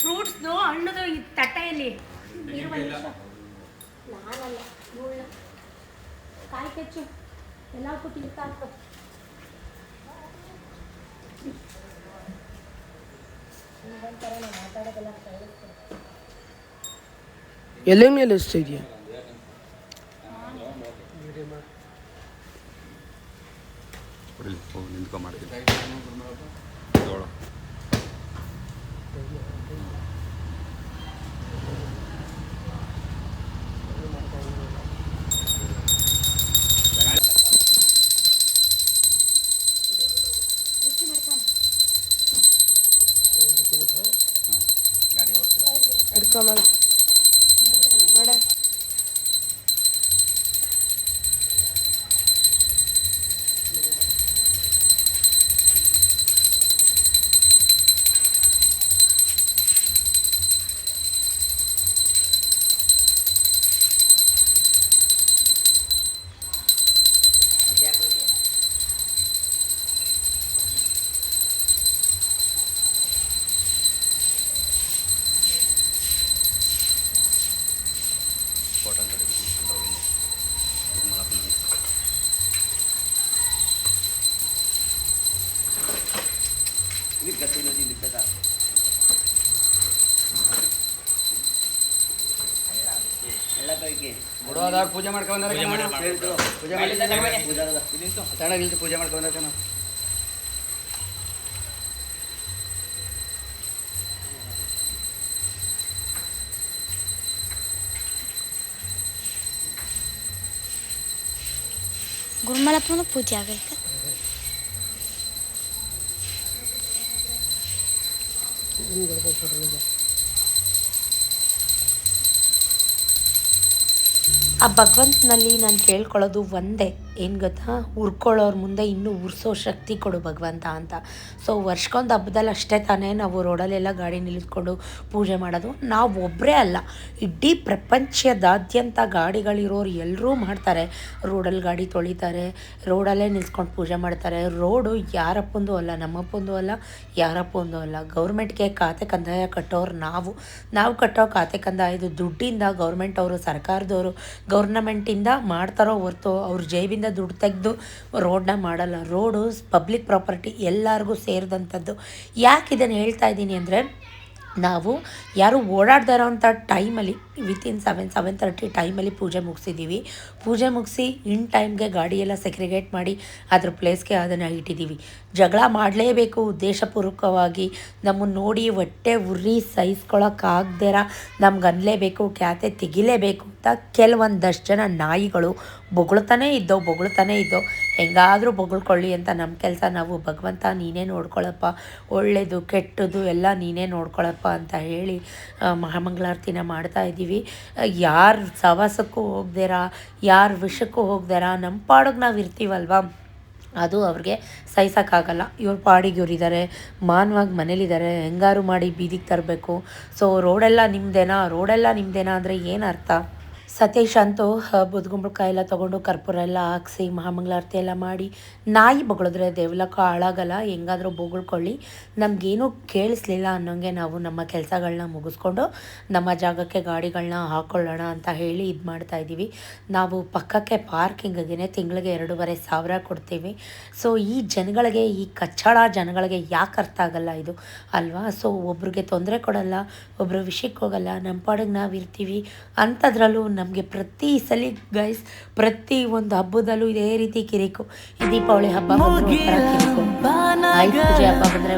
ಫ್ರೂಟ್ಸ್ದು ಹಣ್ಣದು ಈ ತಟ್ಟೆಯಲ್ಲಿ ನಾನಲ್ಲ ಕಾಯಿ ಕೆಚ್ಚು ಎಲ್ಲಕ್ಕೂ ತಿಂತಾ ಎಲೆ ಮೇಲೆ ಎಷ್ಟು ಇದೆಯಾ ನಿಂತ್ಕೊ ಮಾಡ್ತೀನಿ ಜೋಳ ಗಾಡಿ ಓಡ್ತೀರಾ ಹಿಡ್ಕೊಂಬ ಮಾಡ ಫೋಟೋ ಬಿಡೋದಾಗ ಪೂಜೆ ಮಾಡ್ಕೊಂಡ್ರೆ ಪೂಜೆ ಮಾಡಿ ತಡಗಿಲ್ತು ಪೂಜೆ ಮಾಡ್ಕೊಂಡ್ರೆ ನಾವು ಗುರುಮಲಪ್ಪನ ಪೂಜೆ ಆಗೈತೆ ಆ ಭಗವಂತನಲ್ಲಿ ನಾನು ಕೇಳ್ಕೊಳ್ಳೋದು ಒಂದೇ ಏನು ಗೊತ್ತಾ, ಉರ್ಕೊಳ್ಳೋರ ಮುಂದೆ ಇನ್ನೂ ಉರ್ಸೋ ಶಕ್ತಿ ಕೊಡು ಭಗವಂತ ಅಂತ. ಸೊ ವರ್ಷಕ್ಕೊಂದು ಹಬ್ಬದಲ್ಲಿ ಅಷ್ಟೇ ತಾನೇ ನಾವು ರೋಡಲ್ಲೆಲ್ಲ ಗಾಡಿ ನಿಲ್ಲಿಸ್ಕೊಂಡು ಪೂಜೆ ಮಾಡೋದು. ನಾವು ಒಬ್ಬರೇ ಅಲ್ಲ, ಇಡೀ ಪ್ರಪಂಚದಾದ್ಯಂತ ಗಾಡಿಗಳಿರೋರು ಎಲ್ಲರೂ ಮಾಡ್ತಾರೆ. ರೋಡಲ್ಲಿ ಗಾಡಿ ತೊಳಿತಾರೆ, ರೋಡಲ್ಲೇ ನಿಲ್ಸ್ಕೊಂಡು ಪೂಜೆ ಮಾಡ್ತಾರೆ. ರೋಡು ಯಾರಪ್ಪಂದು ಅಲ್ಲ, ನಮ್ಮಪ್ಪಂದು ಅಲ್ಲ, ಯಾರಪ್ಪಂದು ಅಲ್ಲ. ಗೌರ್ಮೆಂಟ್ಗೆ ಖಾತೆ ಕಂದಾಯ ಕಟ್ಟೋರು ನಾವು ಕಟ್ಟೋ ಖಾತೆ ಕಂದಾಯದು ದುಡ್ಡಿಂದ ಗೌರ್ಮೆಂಟ್ ಅವರು, ಸರ್ಕಾರದವರು ಗೌರ್ನಮೆಂಟಿಂದ ಮಾಡ್ತಾರೋ ಹೊರ್ತು ಅವ್ರ ಜೇಬಿಂದ ದುಡ್ಡು ತೆಗೆದು ರೋಡನ್ನ ಮಾಡಲ್ಲ. ರೋಡು ಪಬ್ಲಿಕ್ ಪ್ರಾಪರ್ಟಿ, ಎಲ್ಲರಿಗೂ ಸೇರಿದಂಥದ್ದು. ಯಾಕೆ ಇದನ್ನು ಹೇಳ್ತಾ ಇದ್ದೀನಿ ಅಂದರೆ, ನಾವು ಯಾರು ಓಡಾಡ್ತಾ ಇರೋವಂಥ ಟೈಮಲ್ಲಿ ವಿತಿನ್ 7:30 ಟೈಮಲ್ಲಿ ಪೂಜೆ ಮುಗಿಸಿದ್ದೀವಿ. ಪೂಜೆ ಮುಗಿಸಿ ಇನ್ ಟೈಮ್ಗೆ ಗಾಡಿಯೆಲ್ಲ ಸೆಗ್ರಿಗೇಟ್ ಮಾಡಿ ಅದ್ರ ಪ್ಲೇಸ್ಗೆ ಅದನ್ನು ಇಟ್ಟಿದ್ದೀವಿ. ಜಗಳ ಮಾಡಲೇಬೇಕು ಉದ್ದೇಶಪೂರ್ವಕವಾಗಿ, ನಮ್ಮನ್ನು ನೋಡಿ ಹೊಟ್ಟೆ ಉರಿ ಸಹಿಸ್ಕೊಳಕ್ಕಾಗ್ದಿರ ನಮ್ಗೆ ಅನ್ನಲೇಬೇಕು, ಖ್ಯಾತೆ ತೆಗಿಲೇಬೇಕು ಅಂತ ಕೆಲವೊಂದಷ್ಟು ಜನ ನಾಯಿಗಳು ಬೊಗಳ್ತಾನೇ ಇದ್ದೋ ಹೆಂಗಾದರೂ ಬೊಗಳ್ಕೊಳ್ಳಿ ಅಂತ ನಮ್ಮ ಕೆಲಸ ನಾವು ಭಗವಂತ ನೀನೇ ನೋಡ್ಕೊಳ್ಳಪ್ಪ, ಒಳ್ಳೆಯದು ಕೆಟ್ಟದ್ದು ಎಲ್ಲ ನೀನೇ ನೋಡ್ಕೊಳ್ಳಪ್ಪ ಅಂತ ಹೇಳಿ ಮಹಾಮಂಗಳಾರತಿನ ಮಾಡ್ತಾಯಿದ್ದೀವಿ. ಯಾರ ಸವಾಸಕ್ಕೂ ಹೋಗ್ದಿರ, ಯಾರ ವಿಷಕ್ಕೂ ಹೋಗ್ದಿರ ನಮ್ಮ ಪಾಡಿಗೆ ನಾವು ಇರ್ತೀವಲ್ವ, ಅದು ಅವ್ರಿಗೆ ಸಹಿಸೋಕ್ಕಾಗಲ್ಲ. ಇವ್ರ ಪಾಡಿಗೆ ಇವರಿದ್ದಾರೆ, ಮಾನವಾಗಿ ಮನೇಲಿದ್ದಾರೆ, ಹೆಂಗಾರು ಮಾಡಿ ಬೀದಿಗೆ ತರಬೇಕು. ಸೊ ರೋಡೆಲ್ಲ ನಿಮ್ಮದೇನಾ ಅಂದರೆ ಏನು ಅರ್ಥ? ಸತೀಶ್ ಅಂತೂ ಬುದ್ಗುಂಬಳಕಾಯಿ ಎಲ್ಲ ತೊಗೊಂಡು ಕರ್ಪೂರ ಎಲ್ಲ ಹಾಕ್ಸಿ ಮಹಾಮಂಗಳಾರತಿ ಎಲ್ಲ ಮಾಡಿ, ನಾಯಿ ಬೊಗಳಿದ್ರೆ ದೇವ್ಲಕ್ಕ ಹಾಳಾಗಲ್ಲ, ಹೆಂಗಾದರೂ ಬೊಗಳ್ಕೊಳ್ಳಿ, ನಮಗೇನೂ ಕೇಳಿಸ್ಲಿಲ್ಲ ಅನ್ನೋಂಗೆ ನಾವು ನಮ್ಮ ಕೆಲಸಗಳನ್ನ ಮುಗಿಸ್ಕೊಂಡು ನಮ್ಮ ಜಾಗಕ್ಕೆ ಗಾಡಿಗಳನ್ನ ಹಾಕ್ಕೊಳ್ಳೋಣ ಅಂತ ಹೇಳಿ ಇದು ಮಾಡ್ತಾಯಿದ್ದೀವಿ. ನಾವು ಪಕ್ಕಕ್ಕೆ ಪಾರ್ಕಿಂಗಿಗೆ ತಿಂಗಳಿಗೆ 2,500 ಕೊಡ್ತೀವಿ. ಸೊ ಈ ಜನಗಳಿಗೆ, ಈ ಕಚ್ಚಡ ಜನಗಳಿಗೆ ಯಾಕೆ ಅರ್ಥ ಆಗಲ್ಲ ಇದು ಅಲ್ವಾ? ಸೊ ಒಬ್ರಿಗೆ ತೊಂದರೆ ಕೊಡಲ್ಲ, ಒಬ್ಬರು ವಿಷಯಕ್ಕೆ ಹೋಗಲ್ಲ, ನಮ್ಮ ಪಾಡಿಗೆ ನಾವು ಇರ್ತೀವಿ. ಅಂಥದ್ರಲ್ಲೂ ನಮಗೆ ಪ್ರತಿ ಸಲ ಗೈಸ್, ಪ್ರತಿ ಒಂದು ಹಬ್ಬದಲ್ಲೂ ಇದೇ ರೀತಿ ಕಿರಿಕು. ಈ ದೀಪಾವಳಿ ಹಬ್ಬ ಬಂದರೆ ಕಿರಿಕು, ಆಯುಧ ಪೂಜೆ ಹಬ್ಬ ಬಂದರೆ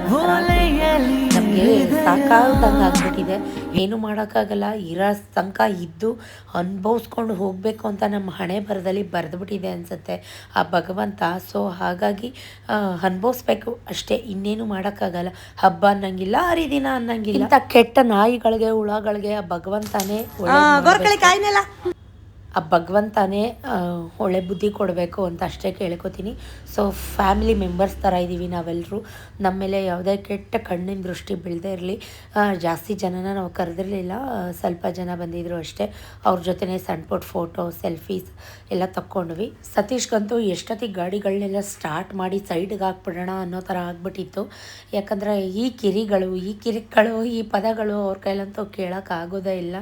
ನಮಗೆ ಸಾಕಾದಂಗೆ ಆಗ್ಬಿಟ್ಟಿದೆ. ಏನು ಮಾಡೋಕ್ಕಾಗಲ್ಲ, ಇರೋ ತನಕ ಇದ್ದು ಅನುಭವಿಸ್ಕೊಂಡು ಹೋಗಬೇಕು ಅಂತ ನಮ್ಮ ಹಣೆ ಬರದಲ್ಲಿ ಬರೆದ್ಬಿಟ್ಟಿದೆ ಅನಿಸುತ್ತೆ ಆ ಭಗವಂತ. ಸೊ ಹಾಗಾಗಿ ಅನುಭವಿಸ್ಬೇಕು ಅಷ್ಟೇ, ಇನ್ನೇನು ಮಾಡೋಕ್ಕಾಗಲ್ಲ. ಹಬ್ಬ ಅನ್ನಂಗಿಲ್ಲ, ಹರಿದಿನ ಅನ್ನಂಗಿಲ್ಲ. ಇಂಥ ಕೆಟ್ಟ ನಾಯಿಗಳಿಗೆ, ಹುಳಗಳಿಗೆ ಆ ಭಗವಂತನೇ ಆ ಭಗವಂತನೇ ಒಳ್ಳೆ ಬುದ್ಧಿ ಕೊಡಬೇಕು ಅಂತ ಅಷ್ಟೇ ಕೇಳ್ಕೊತೀನಿ. ಸೊ ಫ್ಯಾಮಿಲಿ ಮೆಂಬರ್ಸ್ ಥರ ಇದ್ದೀವಿ ನಾವೆಲ್ಲರೂ. ನಮ್ಮ ಮೇಲೆ ಯಾವುದೇ ಕೆಟ್ಟ ಕಣ್ಣಿನ ದೃಷ್ಟಿ ಬೀಳದೇ ಇರಲಿ. ಜಾಸ್ತಿ ಜನನ ನಾವು ಕರೆದಿರಲಿಲ್ಲ, ಸ್ವಲ್ಪ ಜನ ಬಂದಿದ್ದರು ಅಷ್ಟೇ. ಅವ್ರ ಜೊತೆನೇ ಸಣ್ಣ ಪುಟ್ಟ ಫೋಟೋ ಸೆಲ್ಫೀಸ್ ಎಲ್ಲ ತಕ್ಕೊಂಡ್ವಿ. ಸತೀಶ್ಗಂತೂ ಎಷ್ಟೊತ್ತಿಗೆ ಗಾಡಿಗಳನ್ನೆಲ್ಲ ಸ್ಟಾರ್ಟ್ ಮಾಡಿ ಸೈಡ್ಗೆ ಹಾಕ್ಬಿಡೋಣ ಅನ್ನೋ ಥರ ಆಗ್ಬಿಟ್ಟಿತ್ತು. ಯಾಕಂದರೆ ಈ ಕಿರಿಗಳು ಈ ಪದಗಳು ಅವ್ರ ಕೈಲಂತೂ ಕೇಳೋಕ್ಕಾಗೋದೇ ಇಲ್ಲ.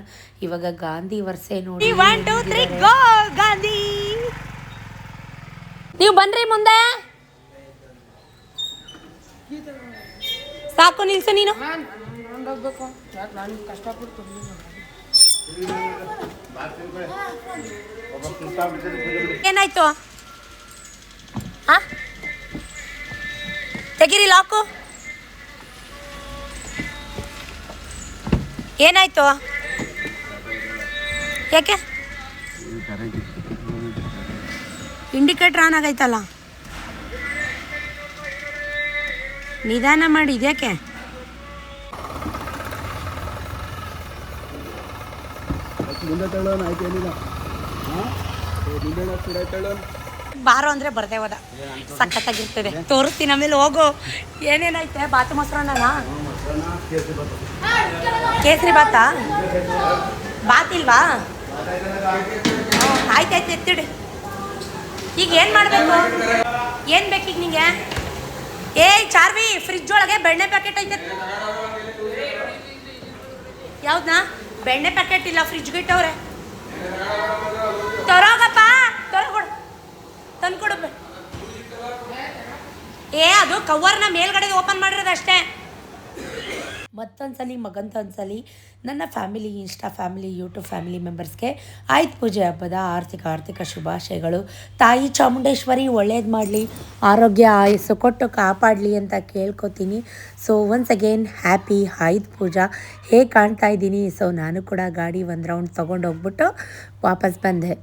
ಇವಾಗ ಗಾಂಧಿ ವರ್ಷೆ ನೋಡಿ, 1 2 3 ಗೋ ಗಾಂಧಿ. ನೀವು ಬನ್ರಿ ಮುಂದೆ, ಸಾಕು ನಿಲ್ಸು ನೀನು. ಏನಾಯ್ತು? ತೆಗೀರಿ ಲಾಕು. ಏನಾಯ್ತು? ಯಾಕೆ ಇಂಡಿಕೇಟ್ರ್ ಆನ್ ಆಗೈತಲ್ಲ? ನಿಧಾನ ಮಾಡಿ, ಇದ್ಯಾಕೆ? ಬಾರೋ ಅಂದರೆ ಬರ್ದೇ ಹೋದ. ಸಖತ್ತಾಗಿರ್ತದೆ, ತೋರಿಸ್ತೀನಿ ಆಮೇಲೆ. ಹೋಗು. ಏನೇನೈತೆ? ಬಾತು ಮೊಸರನ್ನ, ಕೇಸರಿ ಬಾತಾ? ಬಾತಿಲ್ವಾ? ಆಯ್ತಾಯ್ತು, ಎತ್ತಿಡಿ. ಈಗ ಏನು ಮಾಡಬೇಕು? ಏನು ಬೇಕೀಗ ನಿಂಗೆ? ಚಾರ್ವಿ, ಫ್ರಿಜ್ ಒಳಗೆ ಬೆಣ್ಣೆ ಪ್ಯಾಕೆಟ್ ಐತೆ. ಯಾವ್ದಾ? ಬೆಣ್ಣೆ ಪ್ಯಾಕೆಟ್ ಇಲ್ಲ, ಫ್ರಿಜ್ಗೆ ಇಟ್ಟವ್ರೆ. ತರೋಗಪ್ಪ, ತರೋಕೊಡು, ತಂದ್ಕೊಡು. ಅದು ಕವರ್ನ ಮೇಲ್ಗಡೆ ಓಪನ್ ಮಾಡಿರೋದು ಅಷ್ಟೇ. ಮತ್ತೊಂದ್ಸಲಿ ಮಗಂತೊಂದ್ಸಲಿ ನನ್ನ family, Insta family, YouTube family ಮೆಂಬರ್ಸ್ಗೆ ಆಯುಧ ಪೂಜೆ ಹಬ್ಬದ ಆರ್ಥಿಕ ಶುಭಾಶಯಗಳು. ತಾಯಿ ಚಾಮುಂಡೇಶ್ವರಿ ಒಳ್ಳೇದು ಮಾಡಲಿ, ಆರೋಗ್ಯ ಆಯಸ್ಸು ಕೊಟ್ಟು ಕಾಪಾಡಲಿ ಅಂತ ಕೇಳ್ಕೊತೀನಿ. ಸೊ ಒನ್ಸ್ ಅಗೇನ್ ಹ್ಯಾಪಿ ಆಯುಧ ಪೂಜಾ. ಹೇಗೆ ಕಾಣ್ತಾ ಇದ್ದೀನಿ? ಸೊ ನಾನು ಕೂಡ ಗಾಡಿ ಒಂದು ರೌಂಡ್ ತೊಗೊಂಡು ಹೋಗ್ಬಿಟ್ಟು ವಾಪಸ್ ಬಂದೆ.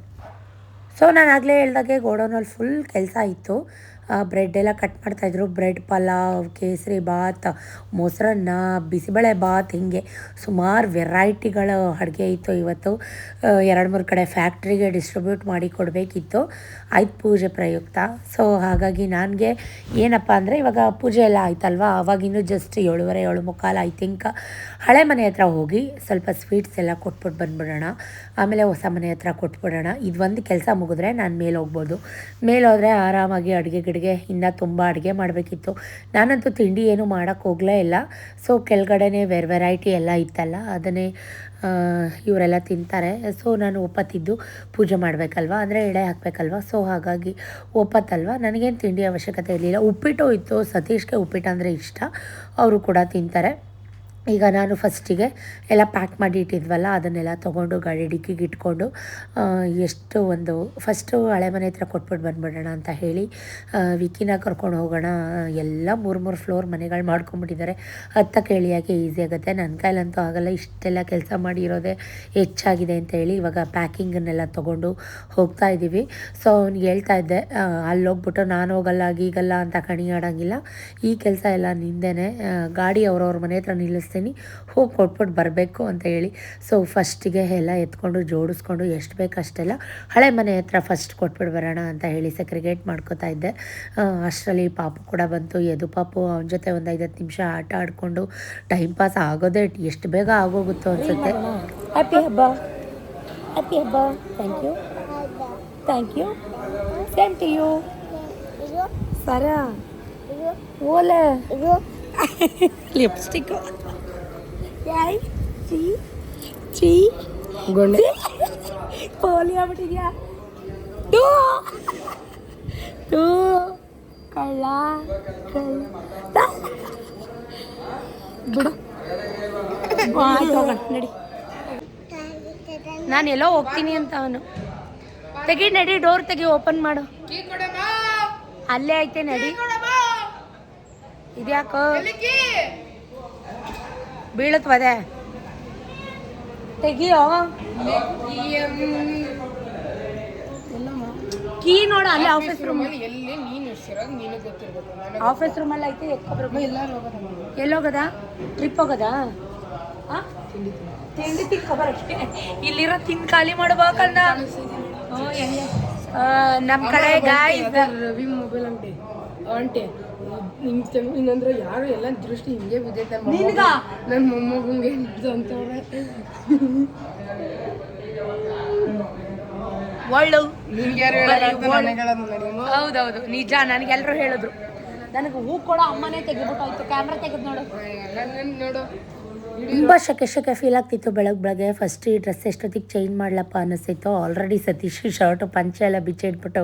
ಸೊ ನಾನು ಆಗಲೇ ಹೇಳ್ದಾಗೆ ಗೋಡೌನಲ್ಲಿ ಫುಲ್ ಕೆಲಸ ಇತ್ತು. ಬ್ರೆಡ್ ಎಲ್ಲ ಕಟ್ ಮಾಡ್ತಾಯಿದ್ರು. ಬ್ರೆಡ್ ಪಲಾವ್, ಕೇಸರಿ ಬಾತ್, ಮೊಸರನ್ನ, ಬಿಸಿಬೇಳೆ ಬಾತ್, ಹೀಗೆ ಸುಮಾರು ವೆರೈಟಿಗಳ ಅಡುಗೆ ಇತ್ತು ಇವತ್ತು. 2-3 ಕಡೆ ಫ್ಯಾಕ್ಟ್ರಿಗೆ ಡಿಸ್ಟ್ರಿಬ್ಯೂಟ್ ಮಾಡಿ ಕೊಡಬೇಕಿತ್ತು ಆಯುಧ ಪೂಜೆ ಪ್ರಯುಕ್ತ. ಸೊ ಹಾಗಾಗಿ ನನಗೆ ಏನಪ್ಪ ಅಂದರೆ, ಇವಾಗ ಪೂಜೆ ಎಲ್ಲ ಆಯ್ತಲ್ವ, ಆವಾಗಿನ್ನೂ ಜಸ್ಟ್ 7:30 ಐ ಥಿಂಕ್ ಹಳೆ ಮನೆ ಹತ್ರ ಹೋಗಿ ಸ್ವಲ್ಪ ಸ್ವೀಟ್ಸ್ ಎಲ್ಲ ಕೊಟ್ಬಿಟ್ಟು ಬಂದುಬಿಡೋಣ. ಆಮೇಲೆ ಹೊಸ ಮನೆ ಹತ್ರ ಕೊಟ್ಬಿಡೋಣ. ಇದೊಂದು ಕೆಲಸ ಮುಗಿದ್ರೆ ನಾನು ಮೇಲೆ ಹೋಗ್ಬೋದು. ಮೇಲೆ ಹೋದರೆ ಆರಾಮಾಗಿ ಅಡುಗೆ ಇನ್ನೂ ತುಂಬ ಅಡುಗೆ ಮಾಡಬೇಕಿತ್ತು. ನಾನಂತೂ ತಿಂಡಿ ಏನೂ ಮಾಡೋಕ್ಕೆ ಹೋಗಲೇ ಇಲ್ಲ. ಸೊ ಕೆಳಗಡೆನೇ ವೆರೈಟಿ ಎಲ್ಲ ಇತ್ತಲ್ಲ, ಅದನ್ನೇ ಇವರೆಲ್ಲ ತಿಂತಾರೆ. ಸೊ ನಾನು ಒಪ್ಪತ್ತಿದ್ದು ಪೂಜೆ ಮಾಡಬೇಕಲ್ವ, ಅಂದರೆ ಎಡೆ ಹಾಕಬೇಕಲ್ವ. ಸೊ ಹಾಗಾಗಿ ಒಪ್ಪತ್ತಲ್ವ, ನನಗೇನು ತಿಂಡಿ ಅವಶ್ಯಕತೆ ಇರಲಿಲ್ಲ. ಉಪ್ಪಿಟ್ಟು ಇತ್ತು, ಸತೀಶ್ಗೆ ಉಪ್ಪಿಟ್ಟು ಅಂದರೆ ಇಷ್ಟ, ಅವರು ಕೂಡ ತಿಂತಾರೆ. ಈಗ ನಾನು ಫಸ್ಟಿಗೆ ಎಲ್ಲ ಪ್ಯಾಕ್ ಮಾಡಿ ಇಟ್ಟಿದ್ವಲ್ಲ, ಅದನ್ನೆಲ್ಲ ತೊಗೊಂಡು ಗಾಡಿ ಡಿಕ್ಕಿಗೆ ಇಟ್ಕೊಂಡು ಫಸ್ಟು ಹಳೆ ಮನೆ ಹತ್ರ ಕೊಟ್ಬಿಟ್ಟು ಬಂದುಬಿಡೋಣ ಅಂತ ಹೇಳಿ ವಿಕಿನ ಕರ್ಕೊಂಡು ಹೋಗೋಣ. ಎಲ್ಲ 3 ಫ್ಲೋರ್ ಮನೆಗಳು ಮಾಡ್ಕೊಂಬಿಟ್ಟಿದ್ದಾರೆ. ಹತ್ತಕ್ಕೆ ಇಳಿಯೋಕ್ಕೆ ಈಸಿ ಆಗುತ್ತೆ. ನನ್ನ ಕೈಲಂತೂ ಆಗಲ್ಲ, ಇಷ್ಟೆಲ್ಲ ಕೆಲಸ ಮಾಡಿರೋದೇ ಹೆಚ್ಚಾಗಿದೆ ಅಂತ ಹೇಳಿ ಇವಾಗ ಪ್ಯಾಕಿಂಗನ್ನೆಲ್ಲ ತೊಗೊಂಡು ಹೋಗ್ತಾ ಇದ್ದೀವಿ. ಸೊ ಅವ್ನಿಗೆ ಹೇಳ್ತಾ ಇದ್ದೆ, ಅಲ್ಲಿ ಹೋಗ್ಬಿಟ್ಟು ನಾನು ಹೋಗಲ್ಲ ಗೀಗಲ್ಲ ಅಂತ ಕಣಿ ಆಡೋಂಗಿಲ್ಲ, ಈ ಕೆಲಸ ಎಲ್ಲ ನಿಂದೇನೆ, ಗಾಡಿ ಅವ್ರವ್ರ ಮನೆ ಹತ್ರ ನಿಲ್ಲಿಸ್ತೀನಿ, ಹೋಗಿ ಕೊಟ್ಬಿಟ್ಟು ಬರಬೇಕು ಅಂತ ಹೇಳಿ. ಸೊ ಫಸ್ಟಿಗೆ ಎಲ್ಲ ಎತ್ಕೊಂಡು ಜೋಡಿಸ್ಕೊಂಡು ಎಷ್ಟು ಬೇಕು ಅಷ್ಟೆಲ್ಲ ಹಳೆ ಮನೆ ಹತ್ರ ಫಸ್ಟ್ ಕೊಟ್ಬಿಟ್ಟು ಬರೋಣ ಅಂತ ಹೇಳಿ ಸೆಕ್ರಿಗೇಟ್ ಮಾಡ್ಕೋತಾ ಇದ್ದೆ. ಅಷ್ಟರಲ್ಲಿ ಪಾಪು ಕೂಡ ಬಂತು. ಎದು ಪಾಪು ಅವನ ಜೊತೆ ಒಂದು 5-10 ನಿಮಿಷ ಆಟ ಆಡಿಕೊಂಡು ಟೈಮ್ ಪಾಸ್ ಆಗೋದೇ ಎಷ್ಟು ಬೇಗ ಆಗೋಗುತ್ತೋ ಅನಿಸುತ್ತೆ. ಹ್ಯಾಪಿ ಹಬ್ಬ, ಹ್ಯಾಪಿ ಹಬ್ಬ. Thank you same to you. ಸರಾ ಓಲೆ ಲಿಪ್ಸ್ಟಿಕ್ ಗೊಂಡೆ ಪೋಲಿ ಆಗ್ಬಿಟ್ಟಿದ್ಯಾ? ಕಳ್ಳ ಬಿಡು, ಹೋಗೋಣ ನಡಿ. ನಾನು ಎಲ್ಲೋ ಹೋಗ್ತೀನಿ ಅಂತ ಅವನು. ತೆಗಿ ನಡಿ, ಡೋರ್ ತೆಗಿ, ಓಪನ್ ಮಾಡು. ಅಲ್ಲೇ ಐತೆ, ನಡಿ. ಇದ್ಯಾಕೋ ಬೀಳತ್ವದೆ? ತೆಗಿಯೋ. ಕೀ ನೋಡ, ಅಲ್ಲಿ ಆಫೀಸ್ ರೂಮ್, ಆಫೀಸ್ ರೂಮಲ್ಲಿ ಐತೆ. ಎಲ್ಲೋಗದ? ಟ್ರಿಪ್ ಹೋಗದ? ತಿಂಡಿ ತಿನ್ಕೊಬರಷ್ಟೇ. ಇಲ್ಲಿರೋ ತಿಂದು ಖಾಲಿ ಮಾಡ್ಬೇಕಂದ. ನಮ್ಮ ಕಡೆ ಗಾಯ್ಸ್ ರವಿ ಮೊಬೈಲ್ ಅಂಗಡಿ ಆಂಟಿ ಹಿಂಗಂದ್ರೆ ಯಾರು ಎಲ್ಲ ದೃಷ್ಟಿ ಹಿಂಗೆ ಬಿದ್ದೈತೆ ನನ್ನ ಮೊಮ್ಮಗಂಗೆ ಅಂತವ್ರೆ ಒಳ್ಳು ನಿನ್ಗೆ ಯಾರು ಹೌದೌದು ನಿಜ ನನಗೆಲ್ಲರೂ ಹೇಳಿದ್ರು ನನಗೆ ಹೂ ಕೊಡೋ ಅಮ್ಮನೇ ತೆಗಿಬಿಟ್ಟಾಯ್ತು ಕ್ಯಾಮ್ರಾ ತೆಗೆದು ನೋಡು ನೋಡು ತುಂಬ ಶೆಕೆ ಫೀಲ್ ಆಗ್ತಿತ್ತು ಬೆಳಗ್ಗೆ ಫಸ್ಟ್ ಈ ಡ್ರೆಸ್ ಎಷ್ಟೊತ್ತಿಗೆ ಚೇಂಜ್ ಮಾಡ್ಲಪ್ಪ ಅನ್ನಿಸ್ತಿತ್ತು. ಆಲ್ರೆಡಿ ಸತೀಶ್ ಶರ್ಟು ಪಂಚೆ ಎಲ್ಲ ಬಿಚ್ಚಿಟ್ಬಿಟ್ಟು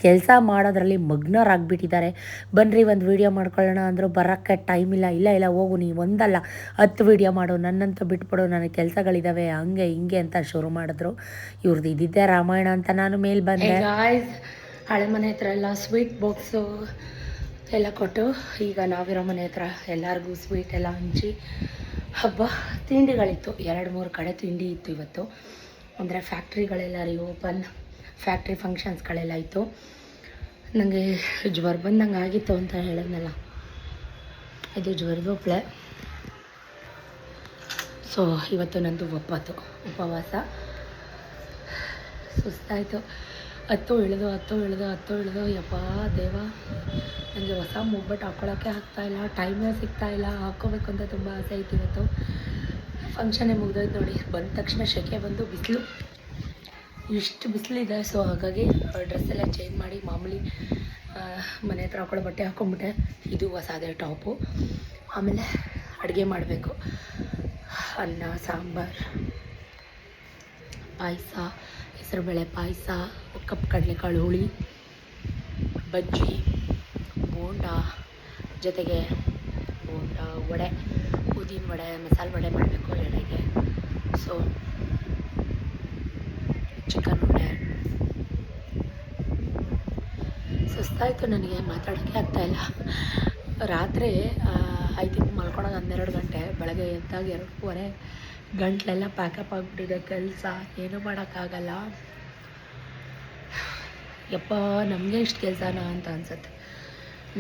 ಕೆಲಸ ಮಾಡೋದ್ರಲ್ಲಿ ಮಗ್ನರಾಗ್ಬಿಟ್ಟಿದ್ದಾರೆ. ಬನ್ನಿರಿ ಒಂದು ವೀಡಿಯೋ ಮಾಡ್ಕೊಳ್ಳೋಣ ಅಂದರು, ಬರೋಕ್ಕೆ ಟೈಮ್ ಇಲ್ಲ ಹೋಗು ನೀ ಒಂದಲ್ಲ 10 ವೀಡಿಯೋ ಮಾಡು, ನನ್ನಂತೂ ಬಿಟ್ಬಿಡು, ನನಗೆ ಕೆಲಸಗಳಿದ್ದಾವೆ ಹಂಗೆ ಹಿಂಗೆ ಅಂತ ಶುರು ಮಾಡಿದ್ರು. ಇವ್ರದ್ದು ಇದ್ದಿದ್ದೆ ರಾಮಾಯಣ ಅಂತ ನಾನು ಮೇಲೆ ಬಂದೆ. ಹಳೆ ಮನೆ ಹತ್ರ ಎಲ್ಲ ಸ್ವೀಟ್ ಬಾಕ್ಸು ಎಲ್ಲ ಕೊಟ್ಟು ಈಗ ನಾವಿರೋ ಮನೆ ಹತ್ರ ಎಲ್ಲರಿಗೂ ಸ್ವೀಟ್ ಎಲ್ಲ ಹಂಚಿ ಹಬ್ಬ ತಿಂಡಿಗಳಿತ್ತು. 2-3 ಕಡೆ ತಿಂಡಿ ಇತ್ತು ಇವತ್ತು. ಅಂದರೆ ಫ್ಯಾಕ್ಟ್ರಿಗಳೆಲ್ಲ ರಿಓಪನ್, ಫ್ಯಾಕ್ಟ್ರಿ ಫಂಕ್ಷನ್ಸ್ಗಳೆಲ್ಲ ಇತ್ತು. ನನಗೆ ಜ್ವರ ಬಂದಂಗೆ ಆಗಿತ್ತು ಅಂತ ಹೇಳಿದ್ನಲ್ಲ, ಇದು ಜ್ವರದ ಒಪ್ಪಳೆ. ಸೊ ಇವತ್ತು ನಂದು ಉಪವಾಸ. ಸುಸ್ತಾಯಿತು. ಹತ್ತು ಇಳಿದು ಯಪ್ಪ ದೇವ, ನನಗೆ ಹೊಸ ಮೂಗ್ಬಟ್ಟು ಹಾಕ್ಕೊಳ್ಳೋಕ್ಕೆ ಆಗ್ತಾಯಿಲ್ಲ, ಟೈಮೇ ಸಿಗ್ತಾಯಿಲ್ಲ. ಹಾಕ್ಕೋಬೇಕು ಅಂತ ತುಂಬ ಆಸೆ ಐತಿ. ಇವತ್ತು ಫಂಕ್ಷನ್ನೇ ಮುಗ್ದೋಯ್ತು ನೋಡಿ. ಬಂದ ತಕ್ಷಣ ಸೆಕೆ ಬಂದು ಬಿಸಿಲು, ಇಷ್ಟು ಬಿಸಿಲಿದೆ. ಸೊ ಹಾಗಾಗಿ ಡ್ರೆಸ್ ಎಲ್ಲ ಚೇಂಜ್ ಮಾಡಿ ಮಾಮೂಲಿ ಮನೆ ಹತ್ರ ಹಾಕೊಳ್ಳೋ ಬಟ್ಟೆ ಹಾಕ್ಕೊಂಬಿಟ್ಟೆ. ಇದು ಹೊಸದೇ ಟಾಪು. ಆಮೇಲೆ ಅಡುಗೆ ಮಾಡಬೇಕು. ಅನ್ನ, ಸಾಂಬಾರು, ಪಾಯಸ, ಹೆಸರುಬೇಳೆ ಪಾಯಸ, ಕಪ್ಪು ಕಡಲೆಕಾಳು ಹುಳಿ, ಬಜ್ಜಿ, ಬೋಂಡ, ಜೊತೆಗೆ ಬೋಂಡ, ವಡೆ, ಉದ್ದಿನ ವಡೆ, ಮಸಾಲೆ ವಡೆ ಮಾಡಬೇಕು ಎಣ್ಣೆಗೆ. So chicken vada. ಸುಸ್ತಾಯಿತು ನನಗೆ, ಮಾತಾಡೋಕ್ಕೆ ಆಗ್ತಾಯಿಲ್ಲ. ರಾತ್ರಿ ಐ ಥಿಂಕ್ ಮಲ್ಕೊಳೋದು 12 ಗಂಟೆ, ಬೆಳಗ್ಗೆ ಎದ್ದಾಗ 2:15 ಗಂಟ್ಲೆಲ್ಲ ಪ್ಯಾಕಪ್ ಆಗಿಬಿಟ್ಟಿದೆ. ಕೆಲಸ ಏನೂ ಮಾಡೋಕ್ಕಾಗಲ್ಲ. ಯಪ್ಪ, ನಮಗೆ ಇಷ್ಟು ಕೆಲಸನಾ ಅಂತ ಅನ್ಸುತ್ತೆ.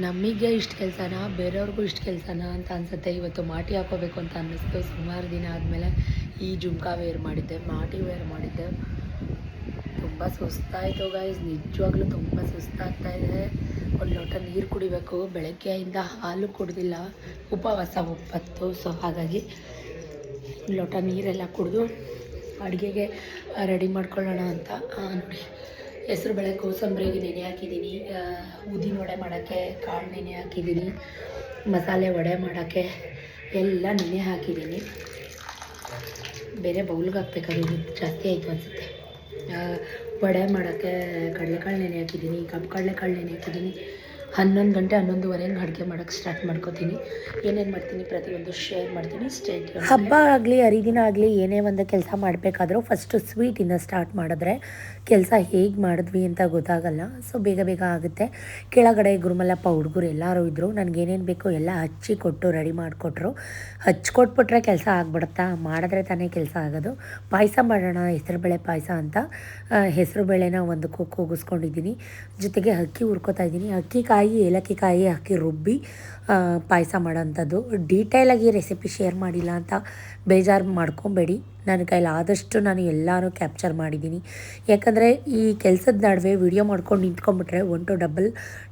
ನಮಗೆ ಇಷ್ಟು ಕೆಲಸನಾ, ಬೇರೆಯವ್ರಿಗೂ ಇಷ್ಟು ಕೆಲಸನಾ ಅಂತ ಅನಿಸುತ್ತೆ. ಇವತ್ತು ಮಾಟಿ ಹಾಕೋಬೇಕು ಅಂತ ಅನ್ನಿಸ್ತು. ಸುಮಾರು ದಿನ ಆದಮೇಲೆ ಈ ಜುಮ್ಕಾ ವೇರ್ ಮಾಡಿದ್ದೆ, ಮಾಟಿ ವೇರ್ ಮಾಡಿದ್ದೆ. ತುಂಬ ಸುಸ್ತಾಯಿತು ಗೈಸ್, ನಿಜವಾಗ್ಲೂ ತುಂಬ ಸುಸ್ತಾಗ್ತಾಯಿದೆ. ಒಂದು ಲೋಟ ನೀರು ಕುಡಿಬೇಕು. ಬೆಳಗ್ಗೆಯಿಂದ ಹಾಲು ಕುಡ್ದಿಲ್ಲ, ಉಪವಾಸ ಒಪ್ಪತ್ತು. ಸೊ ಹಾಗಾಗಿ ಲೋಟ ನೀರೆಲ್ಲ ಕುಡಿದು ಅಡುಗೆಗೆ ರೆಡಿ ಮಾಡ್ಕೊಳ್ಳೋಣ ಅಂತ. ನೋಡಿ, ಹೆಸರುಬೇಳೆ ಕೋಸಂಬರಿಗೆ ನೆನೆ ಹಾಕಿದ್ದೀನಿ. ಉದ್ದಿನ ವಡೆ ಮಾಡೋಕ್ಕೆ ಕಾಳು ನೆನೆ ಹಾಕಿದ್ದೀನಿ. ಮಸಾಲೆ ವಡೆ ಮಾಡೋಕ್ಕೆ ಎಲ್ಲ ನೆನೆ ಹಾಕಿದ್ದೀನಿ. ಬೇರೆ ಬೌಲ್ಗೆ ಹಾಕ್ಬೇಕಾದ್ರೆ ಜಾಸ್ತಿ ಆಯಿತು ಅನಿಸುತ್ತೆ. ವಡೆ ಮಾಡೋಕ್ಕೆ ಕಡಲೆಕಾಳು ನೆನೆ ಹಾಕಿದ್ದೀನಿ, ಕಪ್ಪು ಕಡಲೆಕಾಳು ನೆನೆ ಹಾಕಿದ್ದೀನಿ. 11 ಗಂಟೆ 11:15 ಅಡುಗೆ ಮಾಡೋಕ್ಕೆ ಸ್ಟಾರ್ಟ್ ಮಾಡ್ಕೋತೀನಿ. ಏನೇನು ಮಾಡ್ತೀನಿ ಪ್ರತಿಯೊಂದು ಶೇರ್ ಮಾಡ್ತೀನಿ. ಸ್ಟೇಟ್ ಹಬ್ಬ ಆಗಲಿ ಹರಿದಿನ ಆಗಲಿ ಏನೇ ಒಂದು ಕೆಲಸ ಮಾಡಬೇಕಾದ್ರೂ ಫಸ್ಟು ಸ್ವೀಟಿಂದ ಸ್ಟಾರ್ಟ್ ಮಾಡಿದ್ರೆ ಕೆಲಸ ಹೇಗೆ ಮಾಡಿದ್ವಿ ಅಂತ ಗೊತ್ತಾಗಲ್ಲ. ಸೊ ಬೇಗ ಆಗುತ್ತೆ. ಕೆಳಗಡೆ ಗುರುಮಲ್ಲಪ್ಪ ಹುಡುಗರು ಎಲ್ಲರೂ ಇದ್ದರು. ನನಗೇನೇನು ಬೇಕೋ ಎಲ್ಲ ಹಚ್ಚಿ ಕೊಟ್ಟು ರೆಡಿ ಮಾಡಿಕೊಟ್ರು. ಹಚ್ಕೊಟ್ಬಿಟ್ರೆ ಕೆಲಸ ಆಗ್ಬಿಡುತ್ತಾ, ಮಾಡಿದ್ರೆ ತಾನೇ ಕೆಲಸ ಆಗೋದು. ಪಾಯಸ ಮಾಡೋಣ, ಹೆಸರುಬೇಳೆ ಪಾಯಸ ಅಂತ. ಹೆಸರುಬೇಳೆನ ಒಂದು ಕೂಗಿಸ್ಕೊಂಡಿದ್ದೀನಿ. ಜೊತೆಗೆ ಅಕ್ಕಿ ಹುರ್ಕೋತಾ ಇದ್ದೀನಿ. ಅಕ್ಕಿ ಕಾಯಿ, ಏಲಕ್ಕಿ ಕಾಯಿ ಹಾಕಿ ರುಬ್ಬಿ ಪಾಯಸ ಮಾಡೋಂಥದ್ದು. ಡೀಟೇಲಾಗಿ ರೆಸಿಪಿ ಶೇರ್ ಮಾಡಿಲ್ಲ ಅಂತ ಬೇಜಾರು ಮಾಡ್ಕೊಬೇಡಿ. ನನ್ನ ಕೈಲಿ ಆದಷ್ಟು ನಾನು ಎಲ್ಲನೂ ಕ್ಯಾಪ್ಚರ್ ಮಾಡಿದ್ದೀನಿ. ಯಾಕಂದರೆ ಈ ಕೆಲಸದ ನಡುವೆ ವಿಡಿಯೋ ಮಾಡ್ಕೊಂಡು ನಿಂತ್ಕೊಂಡ್ಬಿಟ್ರೆ 1 to ಡಬಲ್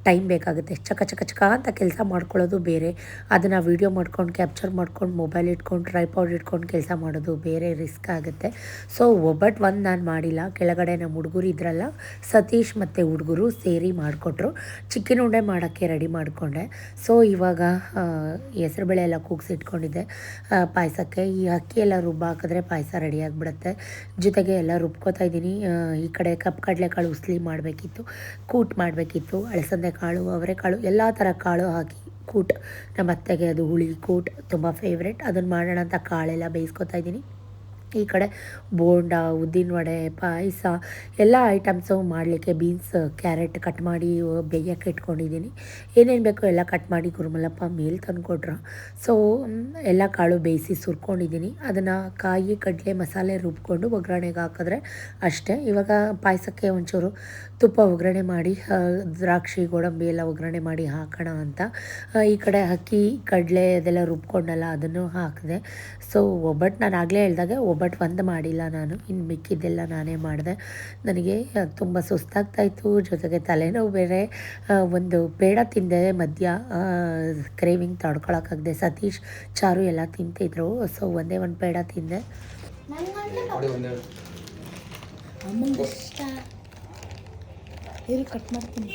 ಟೈಮ್ ಬೇಕಾಗುತ್ತೆ. ಚಕ ಅಂತ ಕೆಲಸ ಮಾಡ್ಕೊಳ್ಳೋದು ಬೇರೆ, ಅದನ್ನು ವೀಡಿಯೋ ಮಾಡ್ಕೊಂಡು ಕ್ಯಾಪ್ಚರ್ ಮಾಡ್ಕೊಂಡು ಮೊಬೈಲ್ ಇಟ್ಕೊಂಡು ಟ್ರೈಪಾಡ್ ಇಟ್ಕೊಂಡು ಕೆಲಸ ಮಾಡೋದು ಬೇರೆ, ರಿಸ್ಕ್ ಆಗುತ್ತೆ. ಸೊ ಒಬ್ಬಟ್ಟು ಒಂದು ನಾನು ಮಾಡಿಲ್ಲ. ಕೆಳಗಡೆ ನಮ್ಮ ಹುಡುಗರು ಇದ್ರಲ್ಲ, ಸತೀಶ್ ಮತ್ತು ಹುಡುಗರು ಸೇರಿ ಮಾಡಿಕೊಟ್ರು. ಚಿಕನ್ ಉಂಡೆ ಮಾಡೋಕ್ಕೆ ರೆಡಿ ಮಾಡಿಕೊಂಡೆ. ಸೊ ಇವಾಗ ಹೆಸರುಬೇಳೆ ಎಲ್ಲ ಕೂಗಿಸಿಟ್ಕೊಂಡಿದ್ದೆ ಪಾಯಸಕ್ಕೆ. ಈ ಅಕ್ಕಿ ಎಲ್ಲ ರುಬ್ಬ ಹಾಕಿದ್ರೆ ಪಾಯಸ ರೆಡಿ ಆಗಿಬಿಡುತ್ತೆ. ಜೊತೆಗೆ ಎಲ್ಲ ರುಬ್ಕೋತಾ ಇದ್ದೀನಿ. ಈ ಕಡೆ ಕಪ್ಪು ಕಡಲೆಕಾಳು ಉಸ್ಲಿ ಮಾಡಬೇಕಿತ್ತು, ಕೂಟ್ ಮಾಡಬೇಕಿತ್ತು. ಅಳಸಂದೆ ಕಾಳು, ಅವರೆಕಾಳು ಎಲ್ಲ ಥರ ಕಾಳು ಹಾಕಿ ಕೂಟ್. ನಮ್ಮ ಅತ್ತೆಗೆ ಅದು ಹುಳಿ ಕೂಟ್ ತುಂಬ ಫೇವ್ರೆಟ್. ಅದನ್ನು ಮಾಡೋಣ ಅಂತ ಕಾಳೆಲ್ಲ ಬೇಯಿಸ್ಕೊತಾ ಇದ್ದೀನಿ. ಈ ಕಡೆ ಬೋಂಡ, ಉದ್ದಿನ ವಡೆ, ಪಾಯಸ ಎಲ್ಲ ಐಟಮ್ಸು ಮಾಡಲಿಕ್ಕೆ ಬೀನ್ಸ್, ಕ್ಯಾರೆಟ್ ಕಟ್ ಮಾಡಿ ಬೇಯಕ್ಕೆ ಇಟ್ಕೊಂಡಿದ್ದೀನಿ. ಏನೇನು ಬೇಕೋ ಎಲ್ಲ ಕಟ್ ಮಾಡಿ ಗುರುಮಲ್ಲಪ್ಪ ಮೇಲೆ ತಂದುಕೊಟ್ರು. ಸೊ ಎಲ್ಲ ಕಾಳು ಬೇಯಿಸಿ ಸುರ್ಕೊಂಡಿದ್ದೀನಿ. ಅದನ್ನು ಕಾಯಿ, ಕಡಲೆ, ಮಸಾಲೆ ರುಬ್ಕೊಂಡು ಒಗ್ಗರಣೆಗೆ ಹಾಕಿದ್ರೆ ಅಷ್ಟೇ. ಇವಾಗ ಪಾಯಸಕ್ಕೆ ಒಂಚೂರು ತುಪ್ಪ ಒಗ್ಗರಣೆ ಮಾಡಿ, ದ್ರಾಕ್ಷಿ, ಗೋಡಂಬಿ ಎಲ್ಲ ಒಗ್ಗರಣೆ ಮಾಡಿ ಹಾಕೋಣ ಅಂತ. ಈ ಕಡೆ ಅಕ್ಕಿ, ಕಡಲೆ ಅದೆಲ್ಲ ರುಬ್ಕೊಂಡಲ್ಲ, ಅದನ್ನು ಹಾಕಿದೆ. ಸೊ ಒಬ್ಬಟ್ಟು ನಾನು ಆಗಲೇ ಹೇಳಿದಾಗೆ ಬಟ್ ಒಂದು ಮಾಡಿಲ್ಲ ನಾನು, ಇನ್ನು ಮಿಕ್ಕಿದ್ದೆಲ್ಲ ನಾನೇ ಮಾಡಿದೆ. ನನಗೆ ತುಂಬ ಸುಸ್ತಾಗ್ತಾಯಿತ್ತು, ಜೊತೆಗೆ ತಲೆನೋವು ಬೇರೆ. ಒಂದು ಪೇಡ ತಿಂದೆ ಮಧ್ಯ, ಕ್ರೇವಿಂಗ್ ತಡ್ಕೊಳಕ್ಕಾಗದೆ. ಸತೀಶ್ ಚಾರು ಎಲ್ಲ ತಿಂತಿದ್ರು, ಸೊ ಒಂದೇ ಒಂದು ಪೇಡ ತಿಂದೆ. ಅಮ್ಮಂಗೆ ಇಷ್ಟ ಇರು, ಕಟ್ ಮಾಡ್ತೀನಿ.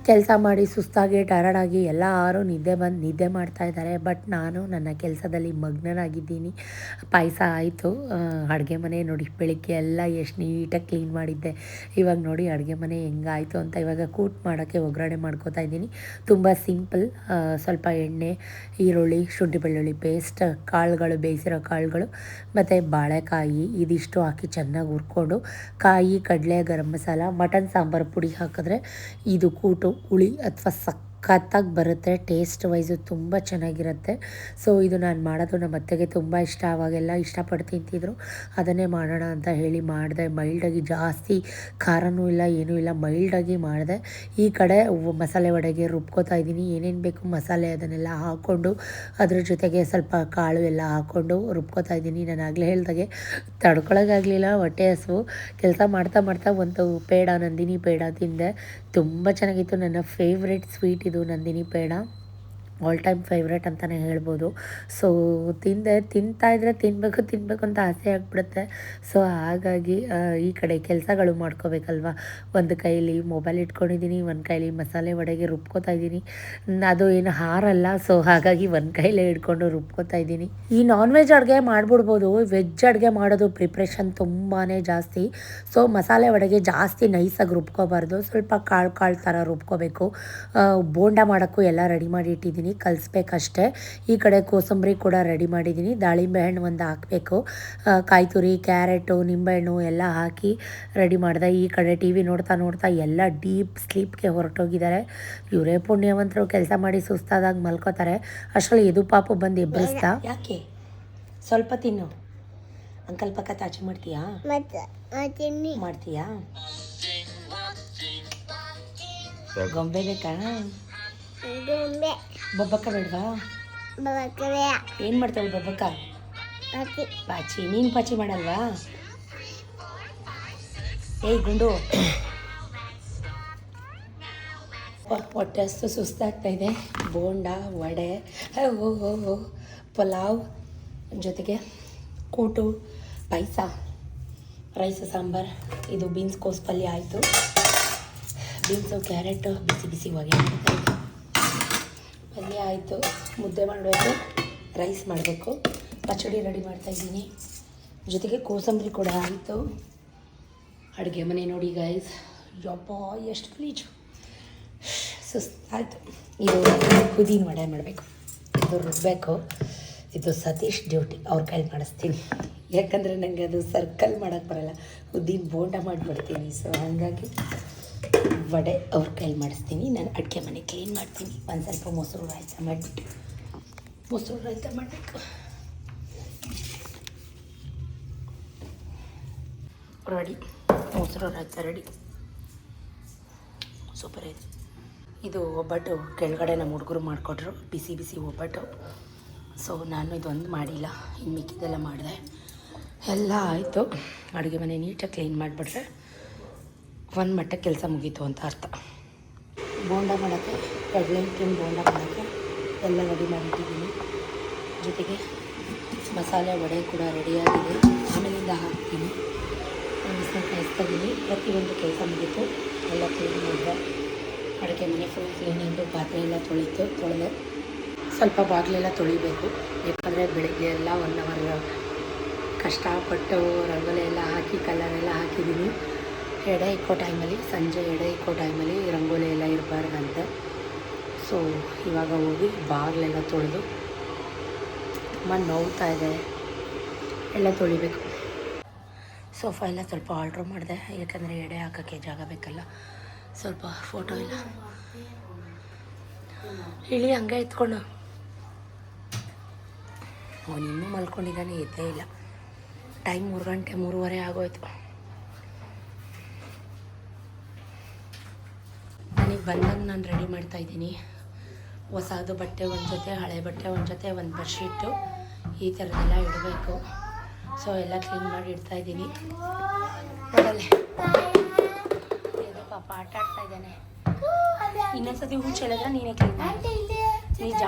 ಕೆಲಸ ಮಾಡಿ ಸುಸ್ತಾಗಿ ಟಯರ್ಡಾಗಿ ಎಲ್ಲರೂ ನಿದ್ದೆ ಮಾಡ್ತಾಯಿದ್ದಾರೆ. ಬಟ್ ನಾನು ನನ್ನ ಕೆಲಸದಲ್ಲಿ ಮಗ್ನನಾಗಿದ್ದೀನಿ. ಪಾಯಸ ಆಯಿತು. ಅಡುಗೆ ಮನೆ ನೋಡಿ ಬೆಳಿಗ್ಗೆ ಎಲ್ಲ ಎಷ್ಟು ನೀಟಾಗಿ ಕ್ಲೀನ್ ಮಾಡಿದ್ದೆ. ಇವಾಗ ನೋಡಿ ಅಡುಗೆ ಮನೆ ಹೆಂಗಾಯಿತು ಅಂತ. ಇವಾಗ ಕೂಟ್ ಮಾಡೋಕ್ಕೆ ಒಗ್ಗರಣೆ ಮಾಡ್ಕೋತಾ ಇದ್ದೀನಿ. ತುಂಬ ಸಿಂಪಲ್. ಸ್ವಲ್ಪ ಎಣ್ಣೆ, ಈರುಳ್ಳಿ, ಶುಂಠಿ ಬೆಳ್ಳುಳ್ಳಿ ಪೇಸ್ಟ್, ಕಾಳುಗಳು, ಬೇಯಿಸಿರೋ ಕಾಳುಗಳು ಮತ್ತು ಬಾಳೆಕಾಯಿ ಇದಿಷ್ಟು ಹಾಕಿ ಚೆನ್ನಾಗಿ ಹುರ್ಕೊಂಡು, ಕಾಯಿ, ಕಡಲೆ, ಗರಂ ಮಸಾಲ, ಮಟನ್ ಸಾಂಬಾರು ಪುಡಿ ಹಾಕಿದ್ರೆ ಇದು ಕೂಟು ಹುಳಿ ಅಥವಾ ಸಖತ್ತಾಗಿ ಬರುತ್ತೆ. ಟೇಸ್ಟ್ ವೈಸು ತುಂಬ ಚೆನ್ನಾಗಿರುತ್ತೆ. ಸೊ ಇದು ನಾನು ಮಾಡೋದು ನಮ್ಮ ಅತ್ತೆಗೆ ತುಂಬ ಇಷ್ಟ. ಅವಾಗೆಲ್ಲ ಇಷ್ಟಪಟ್ಟು ತಿಂತಿದ್ರು. ಅದನ್ನೇ ಮಾಡೋಣ ಅಂತ ಹೇಳಿ ಮಾಡಿದೆ. ಮೈಲ್ಡಾಗಿ, ಜಾಸ್ತಿ ಖಾರನೂ ಇಲ್ಲ ಏನೂ ಇಲ್ಲ, ಮೈಲ್ಡಾಗಿ ಮಾಡಿದೆ. ಈ ಕಡೆ ಮಸಾಲೆ ವಡೆಗೆ ರುಬ್ಕೋತಾ ಇದ್ದೀನಿ. ಏನೇನು ಬೇಕು ಮಸಾಲೆ ಅದನ್ನೆಲ್ಲ ಹಾಕ್ಕೊಂಡು, ಅದ್ರ ಜೊತೆಗೆ ಸ್ವಲ್ಪ ಕಾಳು ಎಲ್ಲ ಹಾಕ್ಕೊಂಡು ರುಬ್ಕೋತಾ ಇದ್ದೀನಿ. ನಾನು ಆಗಲೇ ಹೇಳ್ದಾಗೆ ತಡ್ಕೊಳಕ್ಕಾಗಲಿಲ್ಲ, ಹೊಟ್ಟೆ ಹಸಿವು. ಕೆಲಸ ಮಾಡ್ತಾ ಮಾಡ್ತಾ ಒಂದು ಪೇಡ, ನಂದಿನಿ ಪೇಡ ತಿಂದೆ. ತುಂಬ ಚೆನ್ನಾಗಿತ್ತು. ನನ್ನ ಫೇವ್ರೆಟ್ ಸ್ವೀಟ್ ಇದು Nandini peda. All time favourite ಅಂತಲೇ ಹೇಳ್ಬೋದು. ಸೊ ತಿಂತಾಯಿದ್ರೆ ತಿನ್ನಬೇಕು ಅಂತ ಆಸೆ ಆಗಿಬಿಡುತ್ತೆ. ಸೊ ಹಾಗಾಗಿ ಈ ಕಡೆ ಕೆಲಸಗಳು ಮಾಡ್ಕೋಬೇಕಲ್ವ. ಒಂದು ಕೈಲಿ ಮೊಬೈಲ್ ಇಟ್ಕೊಂಡಿದ್ದೀನಿ, ಒಂದು ಕೈಲಿ ಮಸಾಲೆ ವಡೆಗೆ ರುಬ್ಕೋತಾ ಇದ್ದೀನಿ. ಅದು ಏನು ಹಾರಲ್ಲ, ಸೊ ಹಾಗಾಗಿ ಒಂದು ಕೈಲೇ ಹಿಡ್ಕೊಂಡು ರುಬ್ಕೋತಾ ಇದ್ದೀನಿ. ಈ ನಾನ್ ವೆಜ್ ಅಡುಗೆ ಮಾಡಿಬಿಡ್ಬೋದು. ವೆಜ್ ಅಡುಗೆ ಮಾಡೋದು ಪ್ರಿಪ್ರೇಷನ್ ತುಂಬಾ ಜಾಸ್ತಿ. ಸೊ ಮಸಾಲೆ ವಡೆಗೆ ಜಾಸ್ತಿ ನೈಸಾಗಿ ರುಬ್ಕೋಬಾರ್ದು, ಸ್ವಲ್ಪ ಕಾಳು ಥರ ರುಬ್ಕೋಬೇಕು. ಬೋಂಡ ಮಾಡೋಕ್ಕೂ ಎಲ್ಲ ರೆಡಿ ಮಾಡಿ ಇಟ್ಟಿದ್ದೀನಿ, ಕಲಿಸ್ಬೇಕಷ್ಟೇ. ಈ ಕಡೆ ಕೋಸಂಬರಿ ಕೂಡ ರೆಡಿ ಮಾಡಿದ್ದೀನಿ. ದಾಳಿಂಬೆ ಹಣ್ಣು ಒಂದು ಹಾಕಬೇಕು, ಕಾಯಿ ತುರಿ, ಕ್ಯಾರೆಟು, ನಿಂಬೆಹಣ್ಣು ಎಲ್ಲ ಹಾಕಿ ರೆಡಿ ಮಾಡಿದೆ. ಈ ಕಡೆ ಟಿ ವಿ ನೋಡ್ತಾ ಎಲ್ಲ ಡೀಪ್ ಸ್ಲೀಪ್ಗೆ ಹೊರಟೋಗಿದ್ದಾರೆ. ಇವರೇ ಪುಣ್ಯವಂತರು, ಕೆಲಸ ಮಾಡಿ ಸುಸ್ತಾದಾಗ ಮಲ್ಕೋತಾರೆ. ಅಷ್ಟರಲ್ಲಿ ಇದು ಪಾಪು ಬಂದು ಎಬ್ಬರಿಸ್ತಾ. ಯಾಕೆ ಸ್ವಲ್ಪ ತಿನ್ನು, ಅಂಕಲ್ ಪಕ್ಕ ತಾಚಿ ಮಾಡ್ತೀಯಾ? ಮಾಡ್ತೀಯಾ? ಗೊಂಬೆ ಬೇಕಾ? ಬೊಬ್ಬಕ್ಕ ಬೇಡವಾ? ಏನು ಮಾಡ್ತಾವೆ ಬೊಬ್ಬಕ್ಕ? ಪಾಚಿ. ನೀನು ಪಾಚಿ ಮಾಡಲ್ವಾ? ಏಯ್ ಗುಂಡು, ಹೊಟ್ಟೆ ಅಷ್ಟು ಸುಸ್ತಾಗ್ತಾ ಇದೆ. ಬೋಂಡ, ವಡೆ, ಪಲಾವ್, ಜೊತೆಗೆ ಕೂಟು, ಪಾಯಸ, ರೈಸ್, ಸಾಂಬಾರು. ಇದು ಬೀನ್ಸ್ ಕೋಸು ಪಲ್ಯ ಆಯಿತು. ಬೀನ್ಸು, ಕ್ಯಾರೆಟು ಬಿಸಿ ಹೊಗೆ ಪಲ್ಯ ಆಯಿತು. ಮುದ್ದೆ ಮಾಡಬೇಕು, ರೈಸ್ ಮಾಡಬೇಕು, ಪಚಡಿ ರೆಡಿ ಮಾಡ್ತಾಯಿದ್ದೀನಿ. ಜೊತೆಗೆ ಕೋಸಂಬರಿ ಕೂಡ ಆಯಿತು. ಅಡುಗೆ ಮನೆ ನೋಡಿ ಗೈಸ್, ಯಪ್ಪ ಎಷ್ಟು ಗಲೀಜು, ಸುಸ್ತಾಯಿತು. ಇದು ಉದ್ದಿನ ವಡೆ ಮಾಡಬೇಕು, ಇದು ರುಬ್ಬಬೇಕು. ಇದು ಸತೀಶ್ ಡ್ಯೂಟಿ, ಅವ್ರ ಕೈಲಿ ಮಾಡಿಸ್ತೀನಿ. ಯಾಕಂದರೆ ನನಗೆ ಅದು ಸರ್ಕಲ್ ಮಾಡೋಕ್ಕೆ ಬರೋಲ್ಲ, ಉದ್ದಿನ ಬೋಂಡ ಮಾಡಿಬಿಡ್ತೀನಿ. ಸೊ ಹಾಗಾಗಿ ವಡೆ ಅವ್ರ ಕೈಲಿ ಮಾಡಿಸ್ತೀನಿ. ನಾನು ಅಡುಗೆ ಮನೆ ಕ್ಲೀನ್ ಮಾಡ್ತೀನಿ. ಒಂದು ಸ್ವಲ್ಪ ಮೊಸರು ರಾಯ್ತ ಮಾಡಿಬಿಟ್ಟು ಮಾಡಬೇಕು. ರೆಡಿ, ಮೊಸರು ರಾಯ್ತ ರೆಡಿ, ಸೂಪರ್ ಇದೆ. ಇದು ಒಬ್ಬಟ್ಟು ಕೆಳಗಡೆ ನಮ್ಮ ಹುಡುಗರು ಮಾಡಿಕೊಟ್ರು, ಬಿಸಿ ಒಬ್ಬಟ್ಟು. ಸೊ ನಾನು ಇದೊಂದು ಮಾಡಿಲ್ಲ, ಇನ್ನು ಮಿಕ್ಕಿದೆಲ್ಲ ಮಾಡಿದೆ. ಎಲ್ಲ ಆಯಿತು. ಅಡುಗೆ ಮನೆ ನೀಟಾಗಿ ಕ್ಲೀನ್ ಮಾಡಿಬಿಟ್ರೆ ಒಂದು ಮಟ್ಟಕ್ಕೆ ಕೆಲಸ ಮುಗೀತು ಅಂತ ಅರ್ಥ. ಬೋಂಡ ಮಾಡೋಕ್ಕೆ, ಕಡಲೆ ಹಿಟ್ಟಿನ ಬೋಂಡ ಮಾಡೋಕ್ಕೆ ಎಲ್ಲ ರೆಡಿ ಮಾಡಿಟ್ಟಿದ್ದೀನಿ. ಜೊತೆಗೆ ಮಸಾಲೆ ವಡೆ ಕೂಡ ರೆಡಿಯಾಗಿದೆ, ಆಮೇಲಿಂದ ಹಾಕ್ತೀನಿ. ಬಿಸಿಲು ಕಾಯಿಸ್ತಾಯಿದ್ದೀನಿ. ಪ್ರತಿಯೊಂದು ಕೆಲಸ ಮುಗೀತು, ಎಲ್ಲ ಕ್ಲೀನ್ ಮಾಡಿದೆ. ಅಡುಗೆ ಮನೆ ಫುಲ್ ಕ್ಲೀನಿಂಗು, ಪಾತ್ರೆ ಎಲ್ಲ ತೊಳೆದೆ. ಸ್ವಲ್ಪ ಬಾಗಿಲೆಲ್ಲ ತೊಳಿಬೇಕು, ಯಾಕಂದರೆ ಬೆಳಗ್ಗೆ ಎಲ್ಲ 1 ಅವರ್ ಕಷ್ಟಪಟ್ಟು ರಂಗೋಲಿ ಎಲ್ಲ ಹಾಕಿ ಕಲರೆಲ್ಲ ಹಾಕಿದ್ದೀನಿ. ಎಡೆ ಇಕ್ಕೋ ಟೈಮಲ್ಲಿ, ಸಂಜೆ ಎಡೆ ಇಕ್ಕೋ ಟೈಮಲ್ಲಿ ರಂಗೋಲಿ ಎಲ್ಲ ಇರಬಾರ್ದಂತೆ. ಸೊ ಇವಾಗ ಹೋಗಿ ಬಾಗಿಲೆಲ್ಲ ತೊಳೆದು ನೋವ್ತಾ ಇದೆ, ಎಲ್ಲ ತೊಳಿಬೇಕು. ಸೋಫಾ ಎಲ್ಲ ಸ್ವಲ್ಪ ಆರ್ಡ್ರ್ ಮಾಡಿದೆ, ಯಾಕಂದರೆ ಎಡೆ ಹಾಕೋಕ್ಕೆ ಜಾಗ ಬೇಕಲ್ಲ. ಸ್ವಲ್ಪ ಫೋಟೋ ಇಲ್ಲ ಇಳಿ ಹಂಗೆ ಎತ್ಕೊಂಡು. ಅವನು ಇನ್ನೂ ಮಲ್ಕೊಂಡಿದ್ದಾನೆ, ಎದ್ದೇ ಇಲ್ಲ. ಟೈಮ್ 3 ಗಂಟೆ 3:30 ಆಗೋಯ್ತು. ನನಗೆ ಬಂದಾಗ ನಾನು ರೆಡಿ ಮಾಡ್ತಾಯಿದ್ದೀನಿ. ಹೊಸದು ಬಟ್ಟೆ ಒಂದು ಜೊತೆ, ಹಳೆ ಬಟ್ಟೆ ಒಂದು ಜೊತೆ, ಒಂದು ಬೆಡ್ಶೀಟು, ಈ ಥರದ್ದೆಲ್ಲ ಇಡಬೇಕು. ಸೊ ಎಲ್ಲ ಕ್ಲೀನ್ ಮಾಡಿ ಇಡ್ತಾಯಿದ್ದೀನಿ. ನೋಡಲ್ಲೇ ಇದು ಪಾಪ ಆಟ ಆಡ್ತಾ ಇದ್ದಾನೆ. ಇನ್ನೊಂದ್ಸತಿ ಹೂ ಚೆಲ್ಲಿದ್ರೆ ನೀನೇ ಕ್ಲೀನ್ ಮಾಡಿ. ನಿಜ.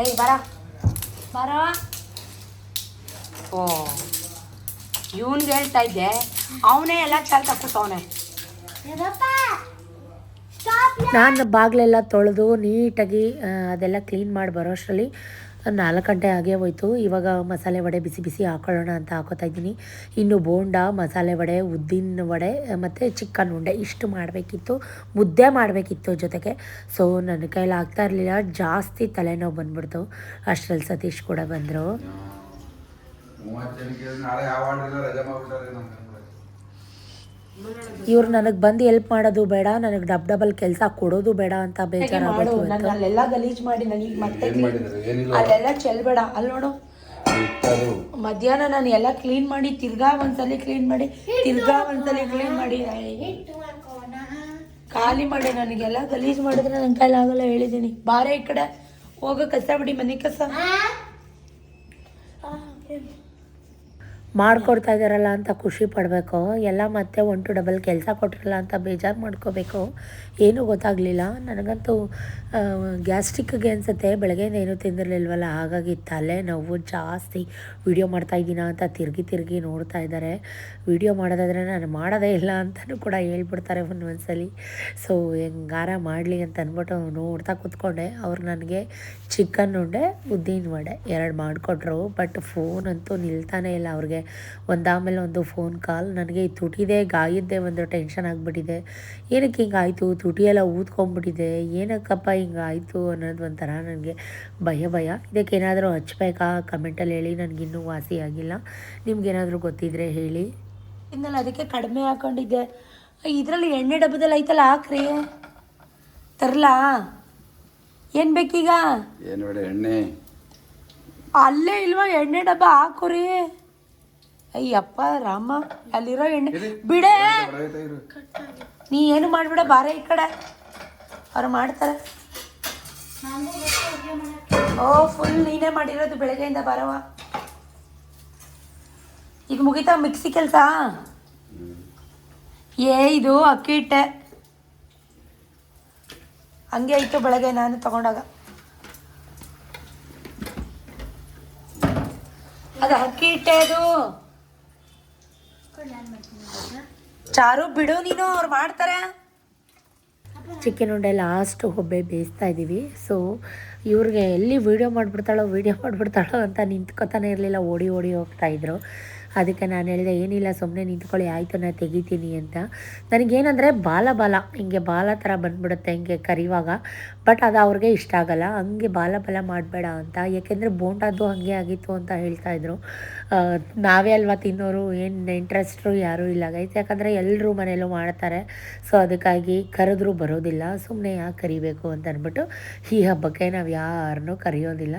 ಏಯ್ ಬರ ಬರ. ಓ ಇವನ್ಗೆ ಹೇಳ್ತಾ ಇದ್ದೆ, ಅವನೇ ಎಲ್ಲ ಚಾಲ್ ತಕ್ಕೊತವನೆ. ನಾನು ಬಾಗಿಲೆಲ್ಲ ತೊಳೆದು ನೀಟಾಗಿ ಅದೆಲ್ಲ ಕ್ಲೀನ್ ಮಾಡಿ ಬರೋ ಅಷ್ಟರಲ್ಲಿ 4 ಗಂಟೆ ಆಗೇ ಹೋಯ್ತು. ಇವಾಗ ಮಸಾಲೆ ವಡೆ ಬಿಸಿ ಬಿಸಿ ಹಾಕೊಳ್ಳೋಣ ಅಂತ ಹಾಕೋತಾ ಇದ್ದೀನಿ. ಇನ್ನು ಬೋಂಡ, ಮಸಾಲೆ ವಡೆ, ಉದ್ದಿನ ವಡೆ ಮತ್ತು ಚಿಕನ್ ಉಂಡೆ ಇಷ್ಟು ಮಾಡಬೇಕಿತ್ತು. ಮುದ್ದೆ ಮಾಡಬೇಕಿತ್ತು ಜೊತೆಗೆ. ಸೊ ನನ್ನ ಕೈಲಿ ಆಗ್ತಾ ಇರಲಿಲ್ಲ, ಜಾಸ್ತಿ ತಲೆನೋವು ಬಂದ್ಬಿಡ್ತು. ಅಷ್ಟರಲ್ಲಿ ಸತೀಶ್ ಕೂಡ ಬಂದರು. ಇವ್ರು ನನಗೆ ಬಂದು ಹೆಲ್ಪ್ ಮಾಡೋದು ಬೇಡ, ನನಗೆ ಡಬಲ್ ಕೆಲಸ ಕೊಡೋದು ಬೇಡ ಅಂತ ಬೇಜಾರಾಗೋದು. ಅಲ್ಲೆಲ್ಲ ಗಲೀಜು ಮಾಡಿ ನನಗೆ ಮತ್ತೆ ಅಲ್ಲೆಲ್ಲ ಚೆಲ್ಬೇಡ. ಅಲ್ಲಿ ನೋಡು, ಮಧ್ಯಾಹ್ನ ನಾನು ಎಲ್ಲ ಕ್ಲೀನ್ ಮಾಡಿ, ತಿರ್ಗಾ ಒಂದ್ಸಲಿ ಕ್ಲೀನ್ ಮಾಡಿ, ಖಾಲಿ ಮಾಡಿ. ನನಗೆಲ್ಲ ಗಲೀಜು ಮಾಡಿದ್ರೆ ನನ್ನ ಕೈಲಾಗಲ್ಲ, ಹೇಳಿದ್ದೀನಿ. ಬಾರೆ ಈ ಕಡೆ ಹೋಗೋ, ಕಸ ಬಿಡಿ, ಮನೆ ಕಸ ಮಾಡಿಕೊಡ್ತಾ ಇದ್ದಾರಲ್ಲ ಅಂತ ಖುಷಿ ಪಡಬೇಕು. ಎಲ್ಲ ಮತ್ತೆ 1 to ಡಬಲ್ ಕೆಲಸ ಕೊಟ್ಟಿರಲ್ಲ ಅಂತ ಬೇಜಾರು ಮಾಡ್ಕೋಬೇಕು. ಏನೂ ಗೊತ್ತಾಗಲಿಲ್ಲ ನನಗಂತೂ. ಗ್ಯಾಸ್ಟ್ರಿಕ್ಗೆ ಅನಿಸುತ್ತೆ, ಬೆಳಗ್ಗೆಯಿಂದ ಏನೂ ತಿಂದಿರಲಿಲ್ವಲ್ಲ, ಹಾಗಾಗಿ ತಲೆ ನೋವು ಜಾಸ್ತಿ. ವೀಡಿಯೋ ಮಾಡ್ತಾಯಿದ್ದೀನ ಅಂತ ತಿರುಗಿ ನೋಡ್ತಾ ಇದ್ದಾರೆ. ವೀಡಿಯೋ ಮಾಡೋದಾದರೆ ನಾನು ಮಾಡೋದೇ ಇಲ್ಲ ಅಂತಲೂ ಕೂಡ ಹೇಳ್ಬಿಡ್ತಾರೆ ಒಂದೊಂದ್ಸಲಿ. ಸೊ ಹೆಂಗಾರ ಮಾಡಲಿ ಅಂತ ಅಂದ್ಬಿಟ್ಟು ನೋಡ್ತಾ ಕೂತ್ಕೊಂಡೆ. ಅವ್ರು ನನಗೆ ಚಿಕನ್ ಉಂಡೆ, ಉದ್ದಿನ ವಡೆ 2 ಮಾಡಿಕೊಟ್ರು. ಬಟ್ ಫೋನ್ ಅಂತೂ ನಿಲ್ತಾನೇ ಇಲ್ಲ ಅವ್ರಿಗೆ. ಒಂದಾಮೇಲೆ ಒಂದು ಫೋನ್ ಕಾಲ್. ನನಗೆ ಈ ತುಟಿದೆ ಗಾಯದ್ದೇ ಒಂದು ಟೆನ್ಷನ್ ಆಗಿಬಿಟ್ಟಿದೆ. ಏನಕ್ಕೆ ಹಿಂಗಾಯಿತು, ತುಟಿಯೆಲ್ಲ ಊದ್ಕೊಂಡ್ಬಿಟ್ಟಿದೆ, ಏನಕ್ಕಪ್ಪ ಹಿಂಗಾಯಿತು ಅನ್ನೋದು ಒಂಥರ ನನಗೆ ಭಯ. ಇದಕ್ಕೇನಾದರೂ ಹಚ್ಬೇಕಾ ಕಮೆಂಟಲ್ಲಿ ಹೇಳಿ. ನನಗಿನ್ನೂ ವಾಸಿ ಆಗಿಲ್ಲ. ನಿಮ್ಗೇನಾದರೂ ಗೊತ್ತಿದ್ರೆ ಹೇಳಿ. ಇನ್ನಲ್ಲ ಅದಕ್ಕೆ ಕಡಿಮೆ ಹಾಕೊಂಡಿದ್ದೆ. ಇದರಲ್ಲಿ ಎಣ್ಣೆ ಡಬ್ಬದಲ್ಲಿ ಐತಲ್ಲ, ಹಾಕ್ರಿ. ತರಲಾ? ಏನು ಬೇಕೀಗ? ಎಣ್ಣೆ ಅಲ್ಲೇ ಇಲ್ವಾ ಎಣ್ಣೆ ಡಬ್ಬ? ಹಾಕುರಿ. ಅಯ್ಯಪ್ಪ ರಾಮ, ಅಲ್ಲಿರೋ ಎಣ್ಣೆ ಬಿಡೆ. ನೀ ಏನು ಮಾಡಿಬಿಡ, ಬಾರೆ ಈ ಕಡೆ. ಅವ್ರು ಮಾಡ್ತಾರೆ. ಓ ಫುಲ್ ನೀನೇ ಮಾಡಿರೋದು ಬೆಳಗ್ಗೆಯಿಂದ. ಬರವ, ಈಗ ಮುಗೀತಾ ಮಿಕ್ಸಿ ಕೆಲಸ? ಇದು ಅಕ್ಕಿ ಹಿಟ್ಟೆ ಹಂಗೆ ಆಯಿತು ಬೆಳಗ್ಗೆ ನಾನು ತಗೊಂಡಾಗ. ಅದು ಅಕ್ಕಿ ಹಿಟ್ಟೆ. ಅದು ಚಾರು ಬಿಡು ನೀನು, ಅವ್ರು ಮಾಡ್ತಾರೆ. ಚಿಕನ್ ಉಂಡೆ ಲಾಸ್ಟ್ ಒಬ್ಬೆ ಬೇಯಿಸ್ತಾ ಇದ್ದೀವಿ. ಸೊ ಇವ್ರಿಗೆ ಎಲ್ಲಿ ವೀಡಿಯೋ ಮಾಡಿಬಿಡ್ತಾಳೋ ಅಂತ ನಿಂತ್ಕೊತಾನೆ ಇರಲಿಲ್ಲ, ಓಡಿ ಹೋಗ್ತಾಯಿದ್ರು. ಅದಕ್ಕೆ ನಾನು ಹೇಳಿದೆ, ಏನಿಲ್ಲ ಸುಮ್ಮನೆ ನಿಂತ್ಕೊಳ್ಳಿ, ಆಯಿತು ನಾನು ತೆಗಿತೀನಿ ಅಂತ. ನನಗೇನಂದರೆ ಬಾಲ ಹಿಂಗೆ ಬಾಲ ಥರ ಬಂದುಬಿಡುತ್ತೆ ಹಿಂಗೆ ಕರಿವಾಗ. ಬಟ್ ಅದು ಅವ್ರಿಗೆ ಇಷ್ಟ ಆಗಲ್ಲ, ಹಂಗೆ ಬಾಲ ಮಾಡಬೇಡ ಅಂತ. ಯಾಕೆಂದರೆ ಬೋಂಡದ್ದು ಹಾಗೆ ಆಗಿತ್ತು ಅಂತ ಹೇಳ್ತಾಯಿದ್ರು. ನಾವೇ ಅಲ್ವಾ ತಿನ್ನೋರು, ಏನು ಇಂಟ್ರೆಸ್ಟು ಯಾರೂ ಇಲ್ಲ ಗೈಸ್. ಯಾಕಂದರೆ ಎಲ್ಲರೂ ಮನೆಯಲ್ಲೂ ಮಾಡ್ತಾರೆ. ಸೊ ಅದಕ್ಕಾಗಿ ಕರೆದ್ರೂ ಬರೋದಿಲ್ಲ, ಸುಮ್ಮನೆ ಯಾಕೆ ಕರಿಬೇಕು ಅಂತ ಅಂದ್ಬಿಟ್ಟು ಈ ಹಬ್ಬಕ್ಕೆ ನಾವು ಯಾರನ್ನೂ ಕರೆಯೋದಿಲ್ಲ.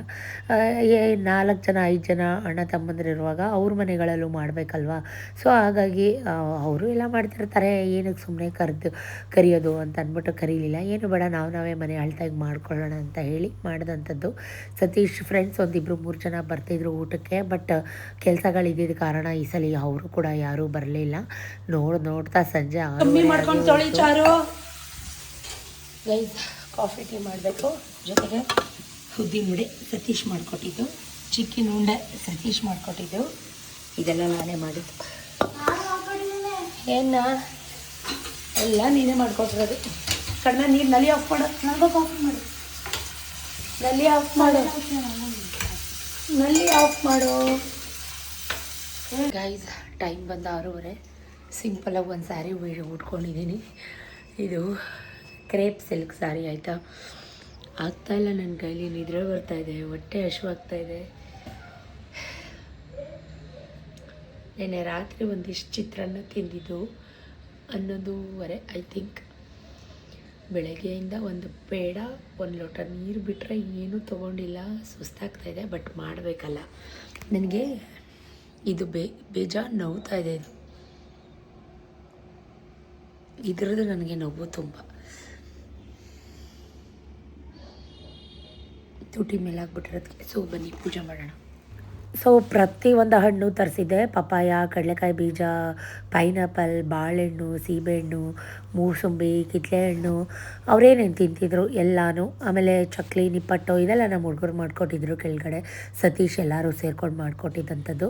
4 ಜನ 5 ಜನ ಅಣ್ಣ ತಮ್ಮಂದಿರುವಾಗ ಅವ್ರ ಮನೆಗಳಲ್ಲೂ ಮಾಡಬೇಕಲ್ವ. ಸೊ ಹಾಗಾಗಿ ಅವರು ಎಲ್ಲ ಮಾಡ್ತಿರ್ತಾರೆ, ಏನಕ್ಕೆ ಸುಮ್ಮನೆ ಕರೆಯೋದು ಅಂತ ಅಂದ್ಬಿಟ್ಟು ಕರೀಲಿಲ್ಲ. ಏನು ಬೇಡ, ನಾವೇ ಮನೆ ಅಳ್ತಾಗಿ ಮಾಡ್ಕೊಳ್ಳೋಣ ಅಂತ ಹೇಳಿ ಮಾಡಿದಂಥದ್ದು. ಸತೀಶ್ ಫ್ರೆಂಡ್ಸ್ 1-2-3 ಜನ ಬರ್ತಿದ್ರು ಊಟಕ್ಕೆ. ಬಟ್ ಕೆಲಸಗಳಿದ್ದ ಕಾರಣ ಈ ಸಲ ಅವರು ಕೂಡ ಯಾರೂ ಬರಲಿಲ್ಲ. ನೋಡ್ತಾ ಸಂಜೆ ಮಾಡ್ಕೊಂಡು ತೊಳಿ ಚಾರು. ಗೈಸ್ ಕಾಫಿ ಟೀ ಮಾಡಬೇಕು. ಜೊತೆಗೆ ಉದ್ದಿನ ವಡೆ ಸತೀಶ್ ಮಾಡಿಕೊಟ್ಟಿದ್ದು, ಚಿಕನ್ ಉಂಡೆ ಸತೀಶ್ ಮಾಡಿಕೊಟ್ಟಿದ್ದು, ಇದೆಲ್ಲ ನಾನೇ ಮಾಡಿದ್ದು. ಏನು ಎಲ್ಲ ನೀನೇ ಮಾಡ್ಕೊಟ್ಟಿರೋದು. ಕಡಿಮೆ ನೀರು ನಲ್ಲಿ ಆಫ್ ಮಾಡು. ನಲ್ಲಿ ಆಫ್ ಮಾಡು. ಗೈಸ್ ಟೈಮ್ ಬಂದು 6:30. ಸಿಂಪಲಾಗಿ ಒಂದು ಸ್ಯಾರಿ ಉಟ್ಕೊಂಡಿದ್ದೀನಿ. ಇದು ಕ್ರೇಪ್ ಸಿಲ್ಕ್ ಸ್ಯಾರಿ ಆಯಿತಾ. ಆಗ್ತಾಯಿಲ್ಲ ನನ್ನ ಕೈಲಿ, ನಿದ್ರೆ ಬರ್ತಾಯಿದೆ, ಹೊಟ್ಟೆ ಹಸಿವಾಗ್ತಾಯಿದೆ. ನೆನ್ನೆ ರಾತ್ರಿ ಒಂದಿಷ್ಟು ಚಿತ್ರಾನ್ನ ತಿಂದಿದ್ದು 11:30 ಐ ಥಿಂಕ್. ಬೆಳಗ್ಗೆಯಿಂದ ಒಂದು ಪೇಡ, ಒಂದು ಲೋಟ ನೀರು ಬಿಟ್ಟರೆ ಏನೂ ತೊಗೊಂಡಿಲ್ಲ. ಸುಸ್ತಾಗ್ತಾಯಿದೆ, ಬಟ್ ಮಾಡಬೇಕಲ್ಲ. ನನಗೆ ಇದು ಬೇಜಾರು ನೋವ್ತಾ ಇದೆ. ಇದ್ರದ್ದು ನನಗೆ ನೋವು ತುಂಬ. ತುಟಿ ಮೇಲೆ ಆಗ್ಬಿಟ್ಟಿರೋದಕ್ಕೆ. ಸೊ ಬನ್ನಿ ಪೂಜೆ ಮಾಡೋಣ. ಸೊ ಪ್ರತಿಯೊಂದು ಹಣ್ಣು ತರಿಸಿದ್ದೆ. ಪಪಾಯ, ಕಡಲೆಕಾಯಿ ಬೀಜ, ಪೈನಾಪಲ್, ಬಾಳೆಹಣ್ಣು, ಸೀಬೆಹಣ್ಣು, ಮೂಸಂಬಿ, ಕಿತ್ತಳೆಹಣ್ಣು, ಅವರೇನೇನು ತಿಂತಿದ್ರು ಎಲ್ಲನೂ. ಆಮೇಲೆ ಚಕ್ಲಿ, ನಿಪ್ಪಟ್ಟು ಇದೆಲ್ಲ ನಮ್ಮ ಹುಡುಗರು ಮಾಡಿಕೊಟ್ಟಿದ್ರು ಕೆಳಗಡೆ. ಸತೀಶ್ ಎಲ್ಲರೂ ಸೇರ್ಕೊಂಡು ಮಾಡಿಕೊಟ್ಟಿದ್ದಂಥದ್ದು.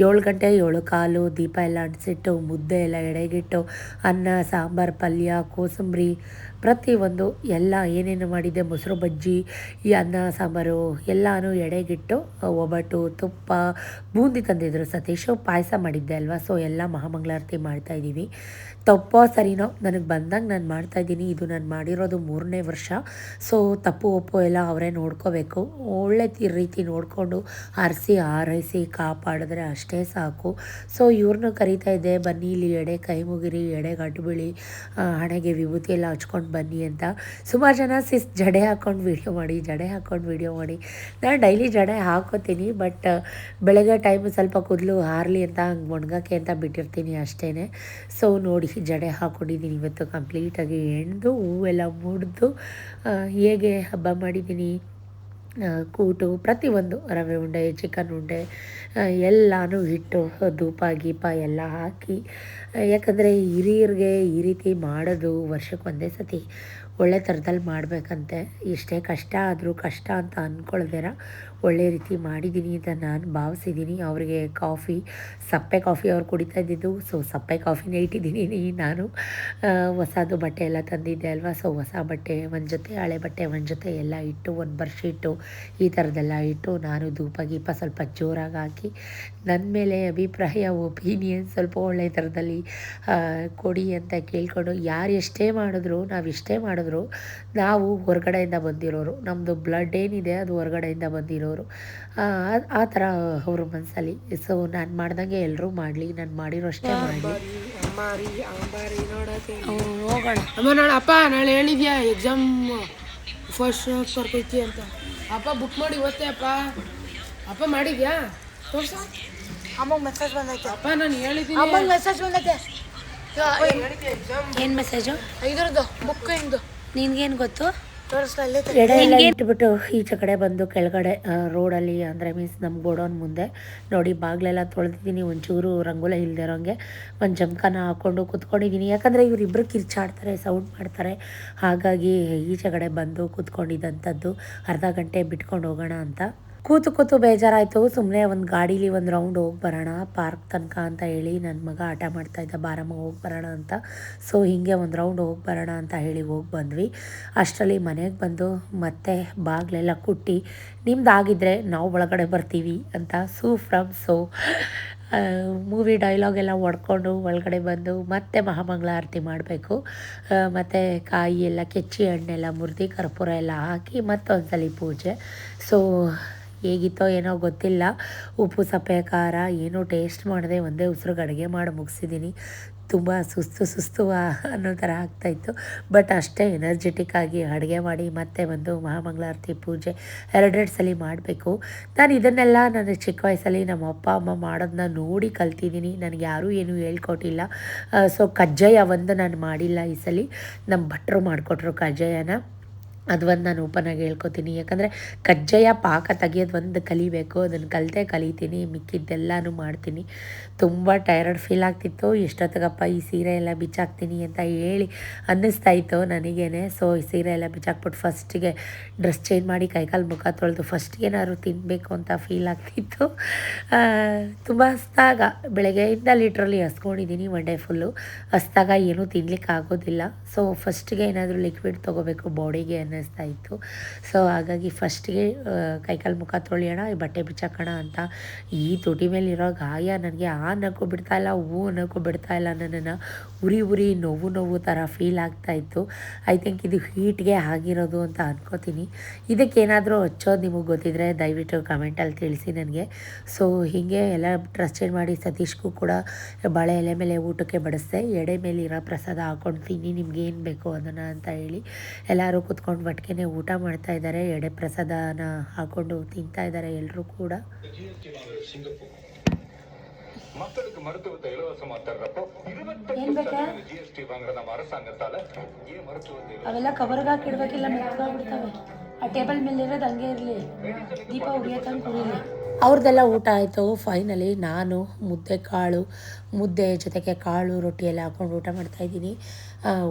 7 ಗಂಟೆ 7:15 ದೀಪ ಎಲ್ಲ ಅಂಟಿಸಿಟ್ಟು, ಮುದ್ದೆ ಎಲ್ಲ ಎಡೆಗಿಟ್ಟು, ಅನ್ನ, ಸಾಂಬಾರು, ಪಲ್ಯ, ಕೋಸಂಬರಿ ಪ್ರತಿಯೊಂದು ಎಲ್ಲ ಏನೇನು ಮಾಡಿದ್ದೆ, ಮೊಸರು ಬಜ್ಜಿ, ಈ ಅನ್ನ ಸಾಂಬಾರು ಎಲ್ಲನೂ ಎಡೆಗಿಟ್ಟು, ಒಬ್ಬಟ್ಟು, ತುಪ್ಪ, ಬೂಂದಿ ತಂದಿದ್ರು ಸತೀಶು. ಪಾಯಸ ಮಾಡಿದ್ದೆ ಅಲ್ವಾ. ಸೊ ಎಲ್ಲ ಮಹಾಮಂಗಳಾರತಿ ಮಾಡ್ತಾಯಿದ್ದೀವಿ. ತಪ್ಪೋ ಸರಿನೋ ನನಗೆ ಬಂದಂಗೆ ನಾನು ಮಾಡ್ತಾಯಿದ್ದೀನಿ. ಇದು ನಾನು ಮಾಡಿರೋದು 3ನೇ ವರ್ಷ. ಸೊ ತಪ್ಪು ಒಪ್ಪು ಎಲ್ಲ ಅವರೇ ನೋಡ್ಕೋಬೇಕು. ಒಳ್ಳೆ ರೀತಿ ನೋಡಿಕೊಂಡು ಹರಿಸಿ ಹಾರೈಸಿ ಕಾಪಾಡಿದ್ರೆ ಅಷ್ಟೇ ಸಾಕು. ಸೊ ಇವ್ರನ್ನೂ ಕರಿತಾ ಇದ್ದೆ, ಬನ್ನಿ ಇಲ್ಲಿ ಎಡೆ ಕೈ ಮುಗಿರಿ, ಎಡೆಗೆ ಅಡ್ಡು ಬೀಳಿ, ಹಣೆಗೆ ವಿಭೂತಿ ಎಲ್ಲ ಹಚ್ಕೊಂಡು ಬನ್ನಿ ಅಂತ. ಸುಮಾರು ಜನ ಜಡೆ ಹಾಕ್ಕೊಂಡು ವೀಡಿಯೋ ಮಾಡಿ. ನಾನು ಡೈಲಿ ಜಡೆ ಹಾಕೋತೀನಿ, ಬಟ್ ಬೆಳಗ್ಗೆ ಟೈಮು ಸ್ವಲ್ಪ ಕೂದಲು ಹಾರಲಿ ಅಂತ ಹಂಗೆ ಒಣಗಕ್ಕೆ ಅಂತ ಬಿಟ್ಟಿರ್ತೀನಿ ಅಷ್ಟೇ. ಸೊ ನೋಡಿ ಜಡೆ ಹಾಕ್ಕೊಂಡಿದ್ದೀನಿ ಇವತ್ತು ಕಂಪ್ಲೀಟಾಗಿ ಎಣ್ದು, ಹೂವೆಲ್ಲ ಮುಡಿದು ಹೇಗೆ ಹಬ್ಬ ಮಾಡಿದ್ದೀನಿ. ಕೂಟು ಪ್ರತಿಯೊಂದು, ರವೆ ಉಂಡೆ, ಚಿಕನ್ ಉಂಡೆ ಎಲ್ಲನೂ ಇಟ್ಟು ಧೂಪ ಗೀಪ ಎಲ್ಲ ಹಾಕಿ. ಯಾಕಂದರೆ ಹಿರಿಯರಿಗೆ ಈ ರೀತಿ ಮಾಡೋದು ವರ್ಷಕ್ಕೆ ಒಂದೇ ಸತಿ ಒಳ್ಳೆ ಥರದಲ್ಲಿ ಮಾಡಬೇಕಂತೆ. ಎಷ್ಟೇ ಕಷ್ಟ ಆದರೂ ಕಷ್ಟ ಅಂತ ಅಂದ್ಕೊಳ್ದೇರ ಒಳ್ಳೆ ರೀತಿ ಮಾಡಿದ್ದೀನಿ ಅಂತ ನಾನು ಭಾವಿಸಿದ್ದೀನಿ. ಅವರಿಗೆ ಸಪ್ಪೆ ಕಾಫಿ ಅವ್ರು ಕುಡಿತಾ ಇದ್ದಿದ್ದು. ಸೊ ಸಪ್ಪೆ ಕಾಫಿನೇ ಇಟ್ಟಿದ್ದೀನಿ ನಾನು. ಹೊಸದು ಬಟ್ಟೆ ಎಲ್ಲ ತಂದಿದ್ದೆ ಅಲ್ವಾ. ಸೊ ಹೊಸ ಬಟ್ಟೆ ಒಂದು ಜೊತೆ, ಹಳೆ ಬಟ್ಟೆ ಒಂದು ಜೊತೆ ಎಲ್ಲ ಇಟ್ಟು, ಒಂದು ಬರ್ಶೀಟು ಈ ಥರದ್ದೆಲ್ಲ ಇಟ್ಟು, ನಾನು ಧೂಪ ಗೀಪ ಸ್ವಲ್ಪ ಜೋರಾಗಿ ಹಾಕಿ, ನನ್ನ ಮೇಲೆ ಅಭಿಪ್ರಾಯ ಒಪಿನಿಯನ್ ಸ್ವಲ್ಪ ಒಳ್ಳೆ ಥರದಲ್ಲಿ ಕೊಡಿ ಅಂತ ಕೇಳ್ಕೊಂಡು, ಯಾರು ಎಷ್ಟೇ ಮಾಡಿದ್ರು, ನಾವು ಹೊರಗಡೆಯಿಂದ ಬಂದಿರೋರು, ನಮ್ಮದು ಬ್ಲಡ್ ಏನಿದೆ ಅದು ಹೊರಗಡೆಯಿಂದ ಬಂದಿರೋರು. ಆ ಥರ ಅವ್ರ ಮನಸ್ಸಲ್ಲಿ. ಸೊ ನಾನು ಮಾಡ್ದಂಗೆ ಎಲ್ಲರೂ ಮಾಡಲಿ, ನಾನು ಮಾಡಿರೋ ಅಷ್ಟೇ ಮಾಡಲಿ. ಹೋಗೋಣ ಅಮ್ಮ. ಅಪ್ಪ ನಾಳೆ ಹೇಳಿದ್ಯಾ ಎಕ್ಸಾಮ್ ಫಸ್ಟ್ ಬರ್ತೈತಿ ಅಂತ. ಅಪ್ಪ ಬುಕ್ ಮಾಡಿ ಓದ್ತೆ ಅಪ್ಪ ಮಾಡಿದ್ಯಾ? ತೋರ್ಸ ಅಮ್ಮ ಮೆಸೇಜ್ ಬಂದೈತೆ. ಅಪ್ಪ ನಾನು ಹೇಳಿದ್ದೀನಿ. ಅಮ್ಮ ಮೆಸೇಜ್ ಬಂದೈತೆ. ಏನು ಮೆಸೇಜು? ಇದ್ರದ್ದು ಬುಕ್ ಇಂದು ನಿನ್ಗೇನು ಗೊತ್ತು? ಎಡೆ ಎಲ್ಲ ಇಟ್ಬಿಟ್ಟು ಈಚೆ ಕಡೆ ಬಂದು ಕೆಳಗಡೆ ರೋಡಲ್ಲಿ, ಅಂದರೆ ಮೀನ್ಸ್ ನಮ್ಮ ಗೋಡೌನ್ ಮುಂದೆ ನೋಡಿ ಬಾಗಿಲೆಲ್ಲ ತೊಳೆದಿದ್ದೀನಿ. ಒಂಚೂರು ರಂಗೋಲಿ ಇಲ್ಲದೆ ಇರೋಂಗೆ ಒಂದು ಜಮಖಾನ ಹಾಕ್ಕೊಂಡು ಕೂತ್ಕೊಂಡಿದ್ದೀನಿ. ಯಾಕಂದರೆ ಇವರಿಬ್ಬರು ಕಿರ್ಚಾಡ್ತಾರೆ, ಸೌಂಡ್ ಮಾಡ್ತಾರೆ. ಹಾಗಾಗಿ ಈಚೆ ಕಡೆ ಬಂದು ಕೂತ್ಕೊಂಡಿದ್ದಂಥದ್ದು. ಅರ್ಧ ಗಂಟೆ ಬಿಟ್ಕೊಂಡು ಹೋಗೋಣ ಅಂತ. ಕೂತು ಬೇಜಾರಾಯಿತು. ಸುಮ್ಮನೆ ಒಂದು ಗಾಡೀಲಿ ಒಂದು ರೌಂಡ್ ಹೋಗಿ ಬರೋಣ ಪಾರ್ಕ್ ತನಕ ಅಂತ ಹೇಳಿ ನನ್ನ ಮಗ ಆಟ ಮಾಡ್ತಾಯಿದ್ದ, ಬಾರಮ್ಮ ಹೋಗಿ ಬರೋಣ ಅಂತ. ಸೊ ಹೀಗೆ ಒಂದು ರೌಂಡ್ ಹೋಗಿ ಬರೋಣ ಅಂತ ಹೇಳಿ ಹೋಗಿ ಬಂದ್ವಿ. ಅಷ್ಟರಲ್ಲಿ ಮನೆಗೆ ಬಂದು ಮತ್ತೆ ಬಾಗಿಲೆಲ್ಲ ಕುಟ್ಟಿ, ನಿಮ್ದಾಗಿದ್ದರೆ ನಾವು ಒಳಗಡೆ ಬರ್ತೀವಿ ಅಂತ ಸೊ ಮೂವಿ ಡೈಲಾಗ್ ಎಲ್ಲ ಹೊಡ್ಕೊಂಡು ಒಳಗಡೆ ಬಂದು ಮತ್ತೆ ಮಹಾಮಂಗಳಾರತಿ ಮಾಡಬೇಕು. ಮತ್ತು ಕಾಯಿ ಎಲ್ಲ ಕೆಚ್ಚಿ ಹಣ್ಣೆಲ್ಲ ಮುರಿದು ಕರ್ಪೂರ ಎಲ್ಲ ಹಾಕಿ ಮತ್ತೊಂದ್ಸಲಿ ಪೂಜೆ. ಸೊ ಹೇಗಿತ್ತೋ ಏನೋ ಗೊತ್ತಿಲ್ಲ, ಉಪ್ಪು ಸಪ್ಪೆ ಖಾರ ಏನೋ ಟೇಸ್ಟ್ ಮಾಡಿದೆ. ಒಂದೇ ಉಸಿರಿಗೆ ಅಡುಗೆ ಮಾಡಿ ಮುಗಿಸಿದ್ದೀನಿ. ತುಂಬ ಸುಸ್ತು ಅನ್ನೋ ಥರ ಆಗ್ತಾಯಿತ್ತು. ಬಟ್ ಅಷ್ಟೇ ಎನರ್ಜೆಟಿಕ್ ಆಗಿ ಅಡುಗೆ ಮಾಡಿ ಮತ್ತೆ ಬಂದು ಮಹಾಮಂಗಳಾರತಿ ಪೂಜೆ 2 ಸಲ ಮಾಡಬೇಕು. ನಾನು ಇದನ್ನೆಲ್ಲ ನನ್ನ ಚಿಕ್ಕ ವಯಸ್ಸಲ್ಲಿ ನಮ್ಮ ಅಪ್ಪ ಅಮ್ಮ ಮಾಡೋದನ್ನ ನೋಡಿ ಕಲ್ತಿದ್ದೀನಿ. ನನಗೆ ಯಾರೂ ಏನೂ ಹೇಳ್ಕೊಟ್ಟಿಲ್ಲ. ಸೊ ಕಜ್ಜಾಯ ಒಂದು ನಾನು ಮಾಡಿಲ್ಲ ಈ ಸಲ. ನಮ್ಮ ಭಟ್ರು ಮಾಡಿಕೊಟ್ರು ಕಜ್ಜಾಯನ. ಅದು ಒಂದು ನಾನು ಓಪನಾಗಿ ಹೇಳ್ಕೊತೀನಿ. ಯಾಕಂದರೆ ಕಜ್ಜಾಯ ಪಾಕ ತೆಗಿಯೋದು ಒಂದು ಕಲಿಬೇಕು. ಅದನ್ನು ಕಲಿತೀನಿ. ಮಿಕ್ಕಿದ್ದೆಲ್ಲನೂ ಮಾಡ್ತೀನಿ. ತುಂಬ ಟೈರ್ಡ್ ಫೀಲ್ ಆಗ್ತಿತ್ತು. ಎಷ್ಟೊತ್ತಿಗಪ್ಪ ಈ ಸೀರೆ ಎಲ್ಲ ಬಿಚ್ಚಾಕ್ತೀನಿ ಅಂತ ಹೇಳಿ ಅನ್ನಿಸ್ತಾಯಿತ್ತು ನನಗೇನೆ. ಸೊ ಈ ಸೀರೆ ಎಲ್ಲ ಬಿಚ್ಚಾಕ್ಬಿಟ್ಟು ಫಸ್ಟಿಗೆ ಡ್ರೆಸ್ ಚೇಂಜ್ ಮಾಡಿ ಕೈಕಾಲು ಮುಖ ತೊಳೆದು ಫಸ್ಟ್ಗೇನಾದ್ರು ತಿನ್ನಬೇಕು ಅಂತ ಫೀಲ್ ಆಗ್ತಿತ್ತು. ತುಂಬ ಹಸ್ದಾಗ ಬೆಳಗ್ಗೆಯಿಂದ ಲಿಟ್ರಲಿ ಹಸ್ಕೊಂಡಿದ್ದೀನಿ. ಒನ್ ಡೇ ಫುಲ್ಲು ಹಸ್ದಾಗ ಏನೂ ತಿನ್ಲಿಕ್ಕೆ ಆಗೋದಿಲ್ಲ. ಸೊ ಫಸ್ಟಿಗೆ ಏನಾದರೂ ಲಿಕ್ವಿಡ್ ತೊಗೋಬೇಕು ಬಾಡಿಗೆ ಅನ್ನಿಸ್ತಾ ಇತ್ತು. ಸೊ ಹಾಗಾಗಿ ಫಸ್ಟಿಗೆ ಕೈಕಾಲು ಮುಖ ತೊಳೆಯೋಣ, ಈ ಬಟ್ಟೆ ಬಿಚ್ಚಾಕೋಣ ಅಂತ. ಈ ತುಟಿ ಮೇಲಿರೋ ಗಾಯ ನನಗೆ ಅನ್ನೋಕ್ಕೂ ಬಿಡ್ತಾಯಿಲ್ಲ, ಹೂ ಅನ್ನೋಕ್ಕೂ ಬಿಡ್ತಾಯಿಲ್ಲ. ನನ್ನನ್ನು ಉರಿ ನೋವು ಥರ ಫೀಲ್ ಆಗ್ತಾಯಿತ್ತು. ಐ ಥಿಂಕ್ ಇದು ಹೀಟ್ಗೆ ಆಗಿರೋದು ಅಂತ ಅನ್ಕೋತೀನಿ. ಇದಕ್ಕೇನಾದರೂ ಹಚ್ಚೋದು ನಿಮಗೆ ಗೊತ್ತಿದ್ರೆ ದಯವಿಟ್ಟು ಕಮೆಂಟಲ್ಲಿ ತಿಳಿಸಿ ನನಗೆ. ಸೊ ಹೀಗೆ ಎಲ್ಲ ಡ್ರೆಸ್ ಚೇಂಜ್ ಮಾಡಿ ಸತೀಶ್ಗೂ ಕೂಡ ಬಾಳೆ ಎಲೆ ಮೇಲೆ ಊಟಕ್ಕೆ ಬಡಿಸ್ದೆ. ಎಡೆ ಮೇಲಿರೋ ಪ್ರಸಾದ ಹಾಕ್ಕೊಂಡು ತಿನ್ನಿ, ನಿಮ್ಗೆ ಏನು ಬೇಕು ಅದನ್ನು ಅಂತ ಹೇಳಿ ಎಲ್ಲರೂ ಕೂತ್ಕೊಂಡು ಒಟ್ಟಿಗೆ ಊಟ ಮಾಡ್ತಾಯಿದ್ದಾರೆ. ಎಡೆ ಪ್ರಸಾದನ ಹಾಕ್ಕೊಂಡು ತಿಂತಾಯಿದ್ದಾರೆ ಎಲ್ಲರೂ ಕೂಡ. மக்களுக்கு மருத்துவத்தை இலவசமா தர்றப்போ GST வாங்குற நம்ம அரசாங்கத்தால ஏன் மருத்துவத்தை ಅವೆಲ್ಲ ಕವರ್ಗೆ ಹಾಕಿಡ್ಬೇಕಿಲ್ಲ, ಮೆತ್ಕಾಗ್ಬಿಡ್ತವೆ. ಆ ಟೇಬಲ್ ಮೇಲೆ ಇರೋದು ಹಂಗೆ ಇರಲಿ, ದೀಪ ಉರಿಯತಂಗೆ ಉರಿಲಿ. ಅವ್ರದ್ದೆಲ್ಲ ಊಟ ಆಯಿತು. ಫೈನಲಿ ನಾನು ಮುದ್ದೆ ಜೊತೆಗೆ ಕಾಳು ರೊಟ್ಟಿ ಎಲ್ಲ ಹಾಕ್ಕೊಂಡು ಊಟ ಮಾಡ್ತಾಯಿದ್ದೀನಿ.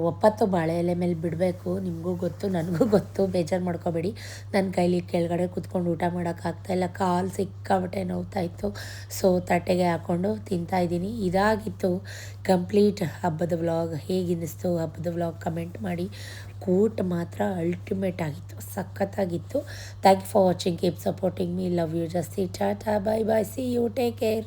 ಒಪ್ಪತ್ತು ಬಾಳೆ ಎಲೆ ಮೇಲೆ ಬಿಡಬೇಕು, ನಿಮಗೂ ಗೊತ್ತು ನನಗೂ ಗೊತ್ತು, ಬೇಜಾರು ಮಾಡ್ಕೋಬೇಡಿ. ನನ್ನ ಕೈಲಿ ಕೆಳಗಡೆ ಕೂತ್ಕೊಂಡು ಊಟ ಮಾಡೋಕ್ಕಾಗ್ತಾಯಿಲ್ಲ, ಕಾಲು ಸಿಕ್ಕಾಬಟ್ಟೆ ನೋವ್ತಾಯಿತ್ತು. ಸೊ ತಟ್ಟೆಗೆ ಹಾಕ್ಕೊಂಡು ತಿಂತಾಯಿದ್ದೀನಿ. ಇದಾಗಿತ್ತು ಕಂಪ್ಲೀಟ್ ಹಬ್ಬದ ವ್ಲಾಗ್. ಹೇಗಿನ್ನಿಸ್ತು ಹಬ್ಬದ ವ್ಲಾಗ್ ಕಮೆಂಟ್ ಮಾಡಿ. ಕೂಟ್ ಮಾತ್ರ ಅಲ್ಟಿಮೇಟ್ ಆಗಿತ್ತು, ಸಖತ್ತಾಗಿತ್ತು. Thank you for watching, keep supporting me, love you ಜಸ್ತಿ, tata, bye bye, see you, take care.